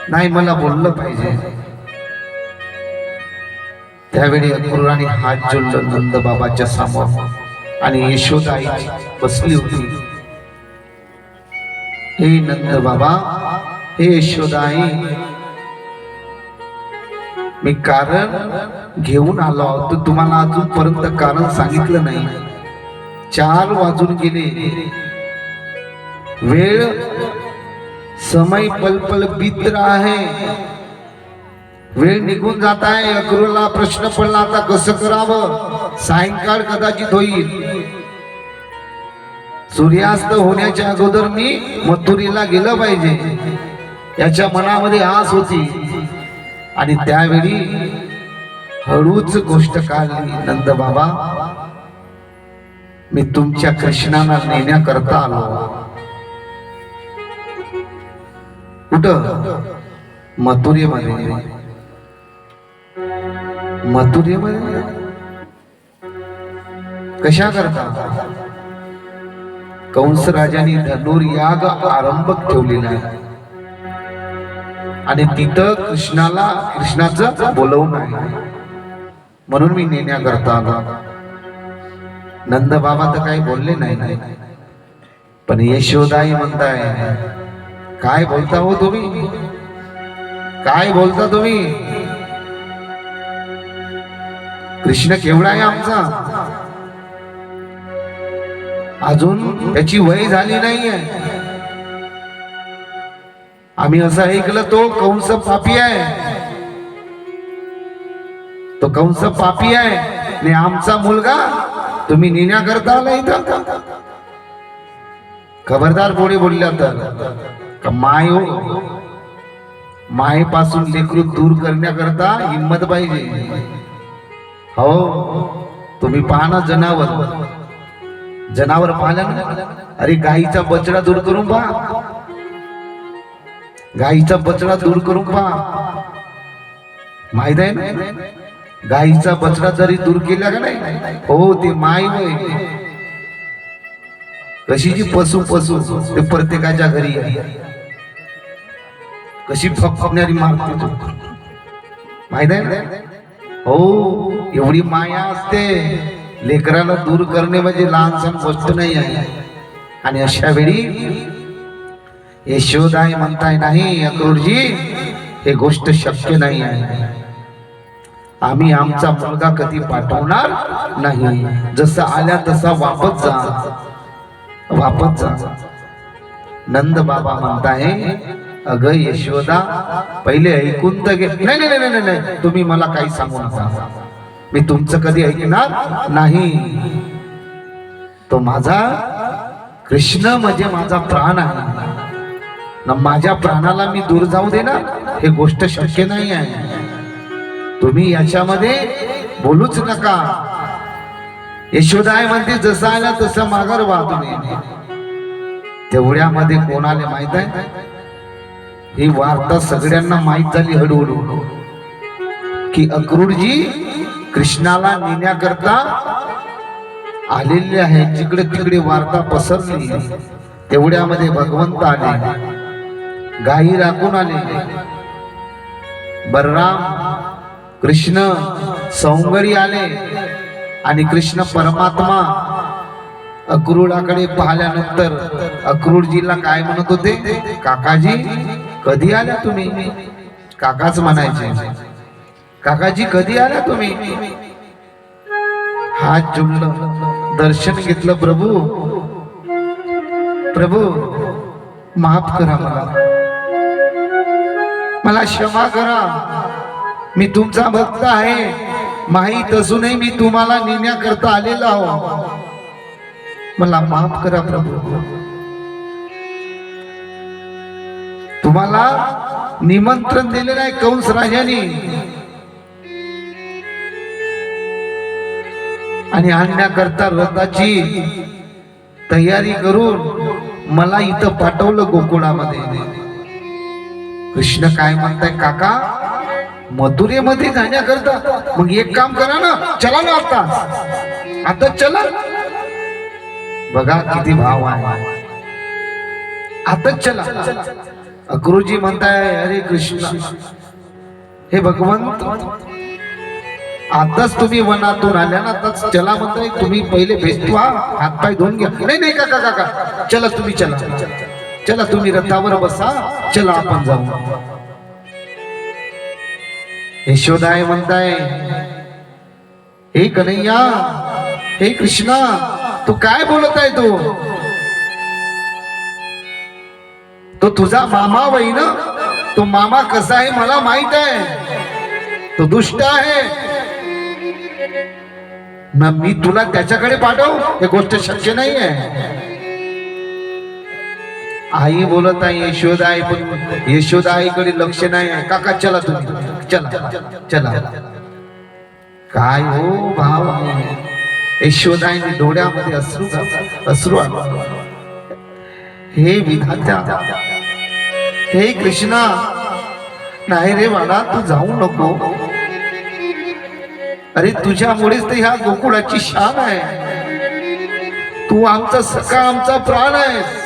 नाही, मला बोललं पाहिजे. त्यावेळी अक्रूराने हात जोडलं नंद बाबाच्या समोर आणि यशोदाई बसली होती. हे नंद बाबा, हे यशोदाई, मी कारण घेऊन आलो आहोत. तुम्हाला अजूनपर्यंत कारण सांगितलं नाही. 4 वाजून गेले. वेळ समय पल पल बीत रहा है. वेळ निघून जात आहे. अक्रूरला प्रश्न पडला आता कसं करावं. सायंकाळ कदाचित होईल. सूर्यास्त होण्याच्या अगोदर मी मथुरेला गेलं पाहिजे याच्या मनामध्ये आस होती. आणि त्यावेळी हळूच गोष्ट काढली. नंद बाबा, मी तुमच्या कृष्णाला नेण्याकरता आलो. कुठं? मथुरेमध्ये. मथुरेमध्ये कशा करता कंस राजाने धनुर्याग आरंभक ठेवलेला आहे आणि तिथं कृष्णाचं बोलवून आहे म्हणून मी नेण्याकरता आलो. नंद बाबा तर काही बोलले नाही, पण यशोदाई म्हणताय काय बोलता हो तुम्ही, काय बोलता तुम्ही? कृष्ण केवढा आहे आमचा, अजून त्याची वय झाली नाहीये. आम्ही असं ऐकलं तो कंस पापी आहे, तो कंस पापी आहे आणि आमचा मुलगा तुम्ही नेण्याकरता आला इथं. खबरदार कोणी बोलल्या तर माय हो, मायेपासून लेकरू दूर करण्याकरता हिंमत पाहिजे. हो तुम्ही पहा ना जनावर पाहिलं ना, अरे गाईचा बछडा दूर करून पहा, गाईचा बछडा दूर करून पहा. माहित आहे ना, गाईचा बछडा जरी दूर केला का नाही, हो ते माय होय. कशीची पशु ते प्रत्येकाच्या घरी आहे, कशी फपणारी मारते तू, माहित आहे ना. हो एवढी माया असते, लेकराला दूर करणे म्हणजे लहानसण गोष्ट नाही आहे. आणि अशा वेळी यशोदाई म्हणताय नाही अक्रूरजी, हे गोष्ट शक्य नाही आहे. आम्ही आमचा मुलगा कधी पाठवणार नाही, जसा आल्या तसा वापस जा. नंद बाबा म्हणताय अगं यशोदा पहिले ऐकून तर घे. नाही नाही नाही नाही, तुम्ही मला काही सांगू नका, मी तुमचं कधी ऐकणार नाही. तो माझा कृष्ण म्हणजे माझा प्राण आहे ना, माझ्या प्राणाला मी दूर जाऊ देणार, हे गोष्ट शक्य नाही आहे. तुम्ही याच्यामध्ये बोलूच नका. यशोदाय म्हणते जसं आला तसं माघार व्हा तुम्ही. तेवढ्यामध्ये कोणाला माहित आहे, ही वार्ता सगळ्यांना माहित झाली हळूहळू की अक्रूरजी कृष्णाला नेण्याकरता आलेले आहे. जिकडे तिकडे वार्ता पसरली. तेवढ्यामध्ये भगवंत आले, गायी राखून आले, बलराम कृष्ण सौंगडी आले आणि कृष्ण परमात्मा अक्रूराकडे पाहिल्यानंतर अक्रूरजीला काय म्हणत होते, काकाजी कधी आल्या तुम्ही. काकाच म्हणायचे, काकाजी कधी आल्या तुम्ही. हात जोडलं, दर्शन घेतलं. प्रभू माफ करा, मला क्षमा करा, मी तुमचा भक्त आहे. माहीत असूनही मी तुम्हाला नेण्याकरता आलेला आहो, मला माफ करा प्रभू. तुम्हाला निमंत्रण दिलेलं आहे कंस राजाने आणि आणण्याकरता रथाची तयारी करून मला इथं पाठवलं गोकुळामध्ये. कृष्ण काय म्हणताय, काका मथुरेमध्ये जाण्याकरता मग एक काम करा ना, चला ना आता चला. बघा किती भाव आहे, आता चला. अक्रूरजी म्हणताय अरे कृष्ण, हे भगवंत आताच तुम्ही वनातून आल्या ना, आताच चला म्हणताय तुम्ही. पहिले भेटतो, हातपाय धुवून घ्या. नाही नाही काका चला, तुम्ही चला तुम्ही रथावर बसा, चला आपण जाऊ. यशोदाय म्हणताय हे कन्हैया, हे कृष्णा, तू काय बोलत आहे. तो तुझा मामा वही ना, तो मामा कसा आहे मला माहित आहे, तो दुष्ट आहे ना. मी तुला त्याच्याकडे पाठव, हे गोष्ट शक्य नाही आहे. आई बोलत आहे यशोदाई, पण यशोदाईकडे लक्ष नाही आहे. काका चला तुम्ही, चला. काय हो भाव आहे. यशोदाईने डोळ्यामध्ये अश्रू आले. हे विधात्या, हे कृष्णा, नाही रे बाळा तू जाऊ नको. अरे तुझ्यामुळेच तर ह्या गोकुळाची शान आहे. तू आमचा सखा, आमचा प्राण आहेस.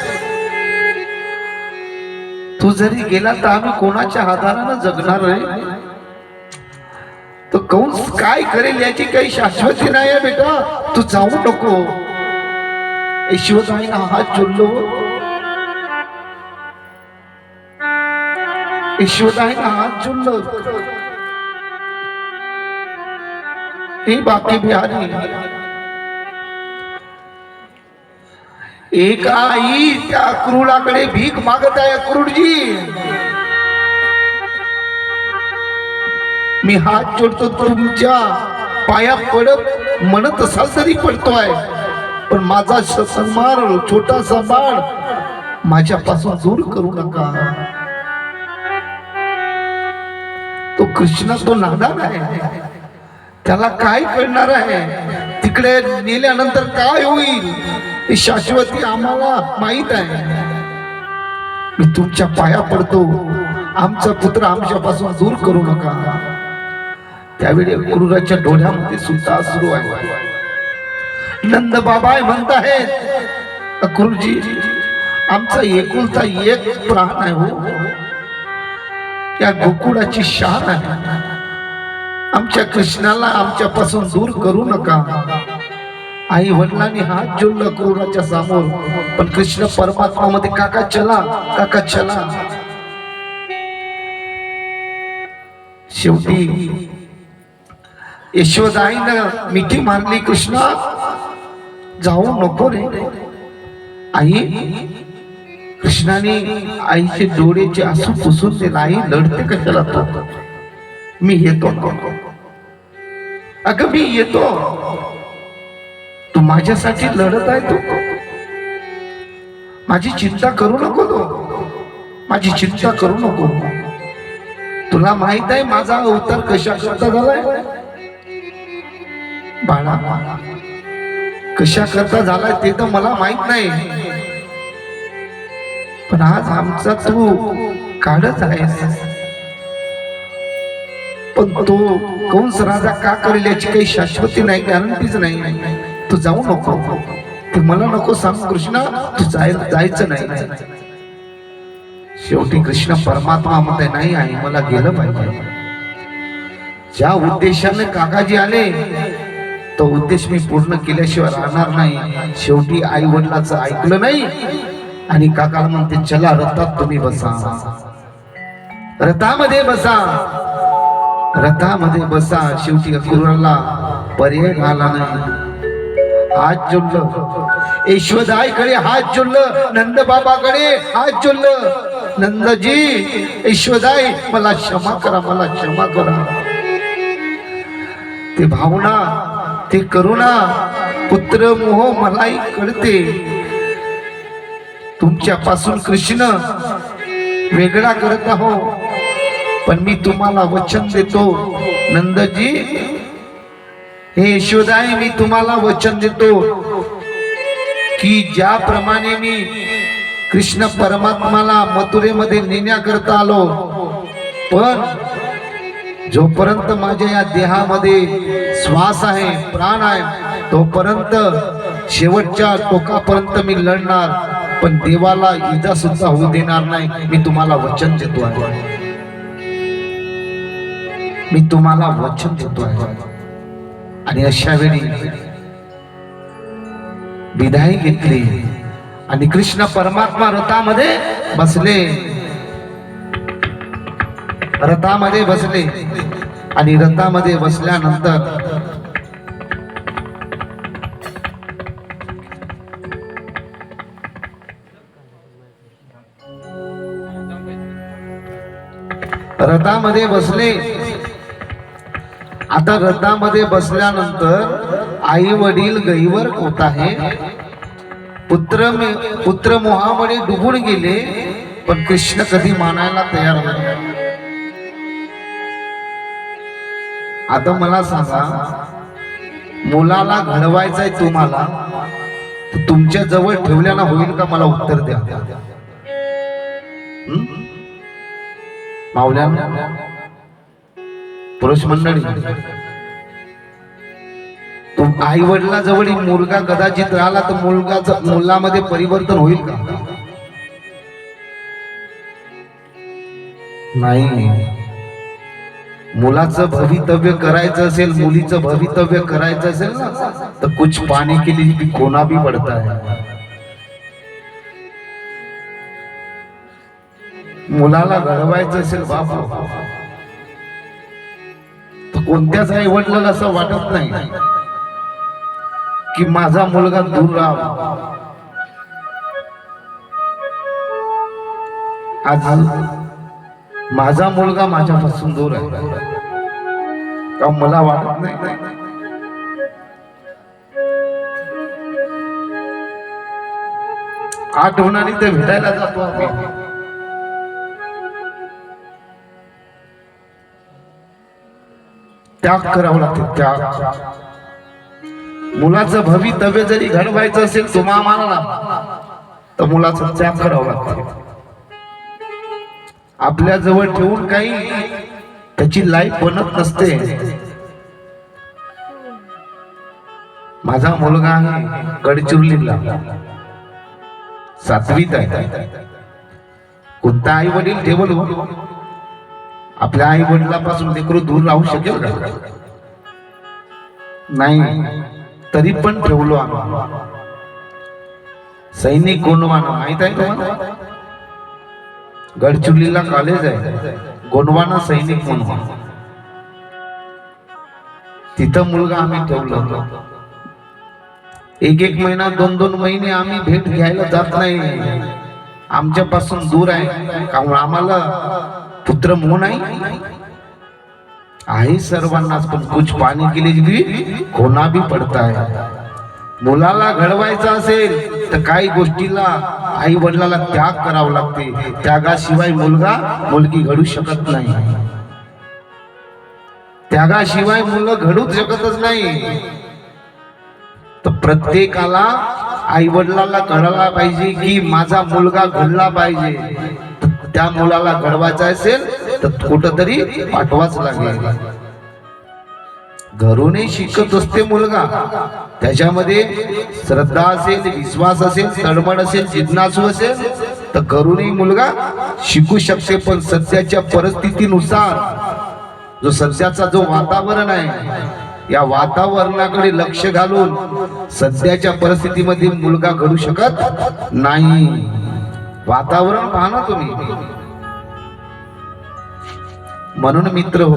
तू जरी गेला तर आम्ही कोणाच्या आधारानं जगणार आहे? तो कंस काय करेल याची काही शाश्वती नाही आहे बेटा. तू जाऊ नको. यशोदाईनं हात जोडलो. यशोदाईनं हात जोडलं. हे बाकी बिहारी, एक आई त्या अक्रूराकडे भीक मागत आहे. अक्रूरजी, मी हात जोडतो तुमच्या पाया पडत म्हणत असाल तरी पडतोय, पण माझा सन्मान, छोटासा बाळ माझ्यापासून दूर करू नका. तो कृष्ण तो नादान आहे. त्याला काय कळणार आहे? तिकडे नेल्यानंतर काय होईल ही शाश्वती आम्हाला माहित आहे. मी तुमच्या पाया पडतो, आमचा पुत्र आमच्यापासून दूर करू नका. त्यावेळी अक्रूराच्या डोळ्यामध्ये सुद्धा अश्रू आहे. नंद बाबा म्हणत आहेत, अक्रूरजी आमचा एकुलता एक प्राण आहे हो. या गोकुळाची शान आहे. आमच्या कृष्णाला आमच्यापासून दूर करू नका. आई वडिलांनी हात जोडला अक्रूराच्या समोर, पण कृष्ण परमात्मा मध्ये काका चला, काका चला. शेवटी यशोदाईनं मिठी मारली. कृष्णा जाऊ नको रे. आई, कृष्णाने आईचे डोळेचे आसू पुसून दिला. आई लढते कशाला? तो मी येतो. अगं मी येतो. तू माझ्यासाठी लढत आहे. तू माझी चिंता करू नको. तो माझी चिंता करू नको. तुला माहित आहे माझा अवतार कशा करता झालाय? बाळा, कशा करता झालाय ते तर मला माहित नाही, पण आज आमचा तू काढच आहेस. पण तो कंस राजा का करेल याची काही शाश्वती नाही, गॅरंटीच नाही. तू जाऊ नको. ते मला नको सांग कृष्णा. तू जायचं नाही. शेवटी कृष्ण परमात्मा मध्ये नाही आहे, मला गेलं पाहिजे. ज्या उद्देशाने काकाजी आले तो उद्देश मी पूर्ण केल्याशिवाय राहणार नाही. शेवटी आई वडिलाचं ऐकलं नाही आणि काकाला म्हणते चला रथात तुम्ही बसा. रथामध्ये बसा, रथामध्ये बसा. शेवटी अक्रूराला पर्याय झाला नाही. हात जोडलं, यशोदाईकडे हात जोडलं, नंद बाबाकडे हात जोडलं. नंदजी, यशोदाई मला क्षमा करा, मला क्षमा करा. ते भावना, ते करुणा, पुत्र मोह मलाही कळते. तुमच्यापासून कृष्ण वेगळा करत आहो, पण मी तुम्हाला वचन देतो नंदजी, हे यशोदाई, मी तुम्हाला वचन देतो की ज्याप्रमाणे मी कृष्ण परमात्माला मथुरेमध्ये नेण्याकरता आलो, पण जोपर्यंत माझ्या या देहामध्ये श्वास आहे, प्राण आहे, तोपर्यंत शेवटच्या टोकापर्यंत मी लढणार, पण देवाला इजा सुद्धा होऊ देणार नाही. मी तुम्हाला वचन देतो आहे. मी तुम्हाला वचन देतो आहे. आणि अशा वेळी विदाई घेतली आणि कृष्ण परमात्मा रथामध्ये बसले. रथामध्ये बसले आणि रथामध्ये बसल्यानंतर रथामध्ये बसले. आता रथामध्ये बसल्यानंतर आई वडील गैवर होत आहे. पुत्र मोहामध्ये डुबून गेले, पण कृष्ण कधी मानायला तयार नाही. आता मला सांगा, मुलाला घडवायचंय तुम्हाला, तुमच्या जवळ ठेवल्यानं होईल का? मला उत्तर द्या. मावल्या, पुरुष मंडळी, आई वडिलाजवळ मुलगा कदाचित राहिला तर मुलामध्ये परिवर्तन होईल का? नाही. मुलाचं भवितव्य करायचं असेल, मुलीचं भवितव्य करायचं असेल ना, तर कुछ पाने के लिए भी खोना भी पड़ता है. मुलाला घडवायचं असेल बाबा, तर कोणत्याच आई वडिलाला असं वाटत नाही की माझा मुलगा दूर राहावा. आज माझा मुलगा माझ्यापासून दूर आहे का मला वाटत नाही. आठवणाने ते भेटायला जातो आम्ही. त्याग करावं लागतं. त्याग. मुलाचं भवितव्य जरी घडवायचं असेल तुम्हा आम्हाला, तर मुलाचा त्याग करावं लागतं. आपल्या जवळ ठेवून काही त्याची लाईफ बनत नसते. माझा मुलगा आहे गडचिरोलीला, 7वीत आहे. कोणता आई वडील ठेवल? आपल्या आई वडिलापासून लेकरू दूर राहू शकेल का? नाही. तरी पण ठेवलो आम्ही. सैनिक गोंडवाना माहित आहे तुम्हाला? गडचिरोलीला कॉलेज आहे, गोंडवाना सैनिक म्हणून. तिथं मुलगा आम्ही ठेवलं. 1-1 महिना 2-2 महिने आम्ही भेट घ्यायला जात नाही. आमच्यापासून दूर आहे. कारण आम्हाला पुत्र मोह नाही आहे सर्वांनाच, पण कुछ पाने के लिए भी खोना भी पड़ता है. मुलाला घडवायचं असेल तर काही गोष्टीला आई वडिलाला त्याग करावा लागते. त्यागाशिवाय मुलगा मुलगी घडू शकत नाही. त्यागाशिवाय मुलं घडूच शकतच नाही. तर प्रत्येकाला आई वडिलाला कळायला पाहिजे की माझा मुलगा घडला पाहिजे. त्या मुलाला घडवायचा असेल तर कुठंतरी पाठवाच लागेल. घरूनही शिकत असते मुलगा, त्याच्यामध्ये श्रद्धा असेल, विश्वास असेल, तळमळ असेल, जिज्ञासू असेल तर घरूनही मुलगा शिकू शकते. पण सध्याच्या परिस्थितीनुसार जो सध्याचा जो वातावरण आहे, या वातावरणाकडे लक्ष घालून सध्याच्या परिस्थितीमध्ये मुलगा घडू शकत नाही. वातावरण पहा ना तुम्ही. म्हणून मित्र हो,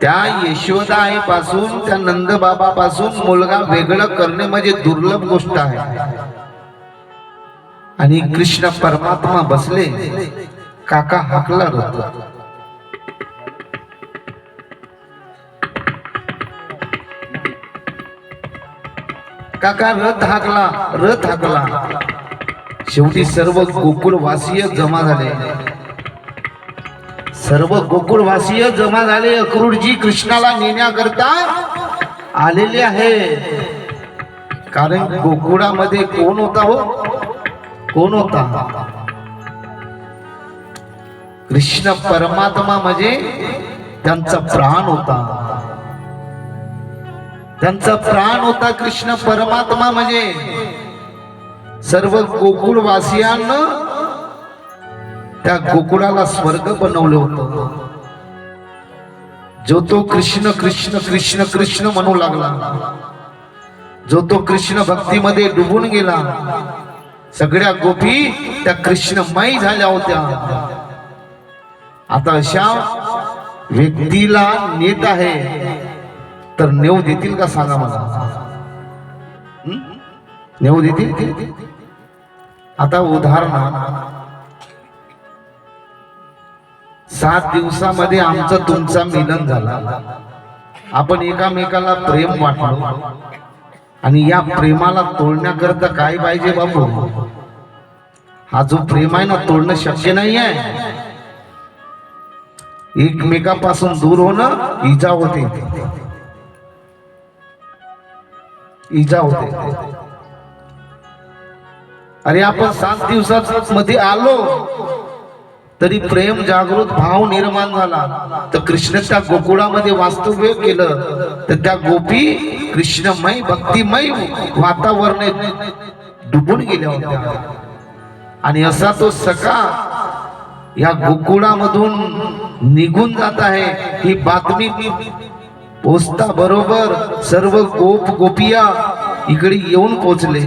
त्या यशोदा आईपासून, त्या नंदबाबापासून मुलगा वेगळं करणे म्हणजे दुर्लभ गोष्ट आहे. आणि कृष्ण परमात्मा बसले, काका हाकला होत. काका रथ हाकला. शेवटी सर्व गोकुळवासीय जमा झाले. सर्व गोकुळवासीय जमा झाले. अक्रूरजी कृष्णाला नेण्याकरता आलेले आहे. कारण गोकुळामध्ये कोण होता? हो, कोण होता? कृष्ण परमात्मा म्हणजे त्यांचा प्राण होता. त्यांचा प्राण होता कृष्ण परमात्मा. म्हणजे सर्व गोकुळवासियांना त्या गोकुळाला स्वर्ग बनवलं होतं. जो तो कृष्ण कृष्ण कृष्ण कृष्ण म्हणू लागला, जो तो कृष्ण भक्तीमध्ये डुबून गेला, सगळ्या गोपी त्या कृष्णमय झाल्या होत्या. आता अशा व्यक्तीला नेत आहे तर नेऊ देतील का सांगा मला? नेऊ देतील? आता उदाहरण, 7 दिवसामध्ये आमचं तुमचं मिलन झाला. आपण एकामेकाला प्रेम वाटलो आणि या प्रेमाला तोडण्याकरता काय पाहिजे बाबू? हा जो प्रेम आहे ना, तोडणं शक्य नाही आहे. एकमेकापासून दूर होणं इजा होते. अरे आपण 7 दिवसात मध्ये आलो तरी प्रेम जागृत भाव निर्माण झाला. तर कृष्ण त्या गोकुळामध्ये वास्तव्य केलं तर त्या गोपी कृष्णमय भक्तिमय वातावरणात डुबून गेल्या होत्या. आणि असा तो सखा या गोकुळामधून निघून जात आहे ही बातमी पोचता बरोबर सर्व गोप गोपिया इकडे येऊन पोचले.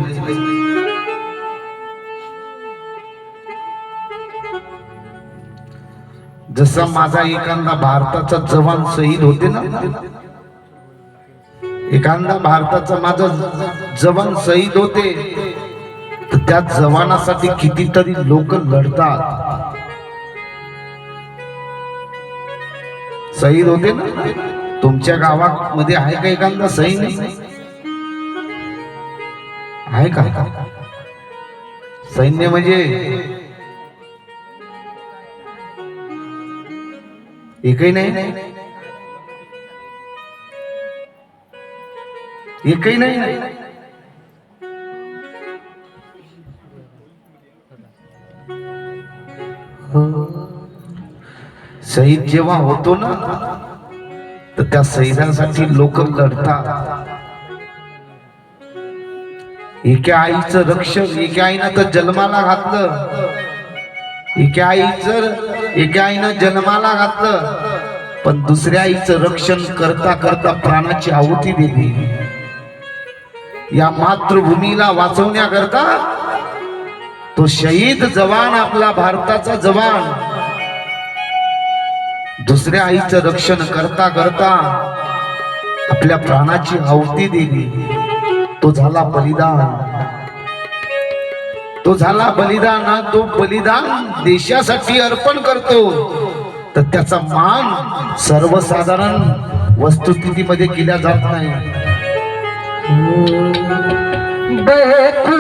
जसा माझा एखादा भारताचा जवान शहीद होते ना, एखादा भारताचा माझा जवान शहीद होते तर त्या जवानासाठी कितीतरी लोक लढतात. शहीद होते ना, तुमच्या गावामध्ये आहे का एखादा सैन्य? आहे का सैन्य? म्हणजे एकही नाही, एकही नाही. शहीद जेव्हा होतो ना तर त्या शहीदासाठी लोक लढतात. एका आईचं रक्षण एका आईनं तर जन्माला घातलं, एका आईनं जन्माला घातलं, पण दुसऱ्या आईचं रक्षण करता करता प्राणाची आहुती दिली. या मातृभूमीला वाचवण्याकरता तो शहीद जवान, आपला भारताचा जवान, दुसऱ्या आईचं रक्षण करता करता आपल्या प्राणाची आहुती दिली. तो झाला बलिदान. तो झाला बलिदान. तो बलिदान देशासाठी अर्पण करतो तर त्याचा मान सर्वसाधारण वस्तुस्थितीमध्ये केला जात नाही. बैकुंठ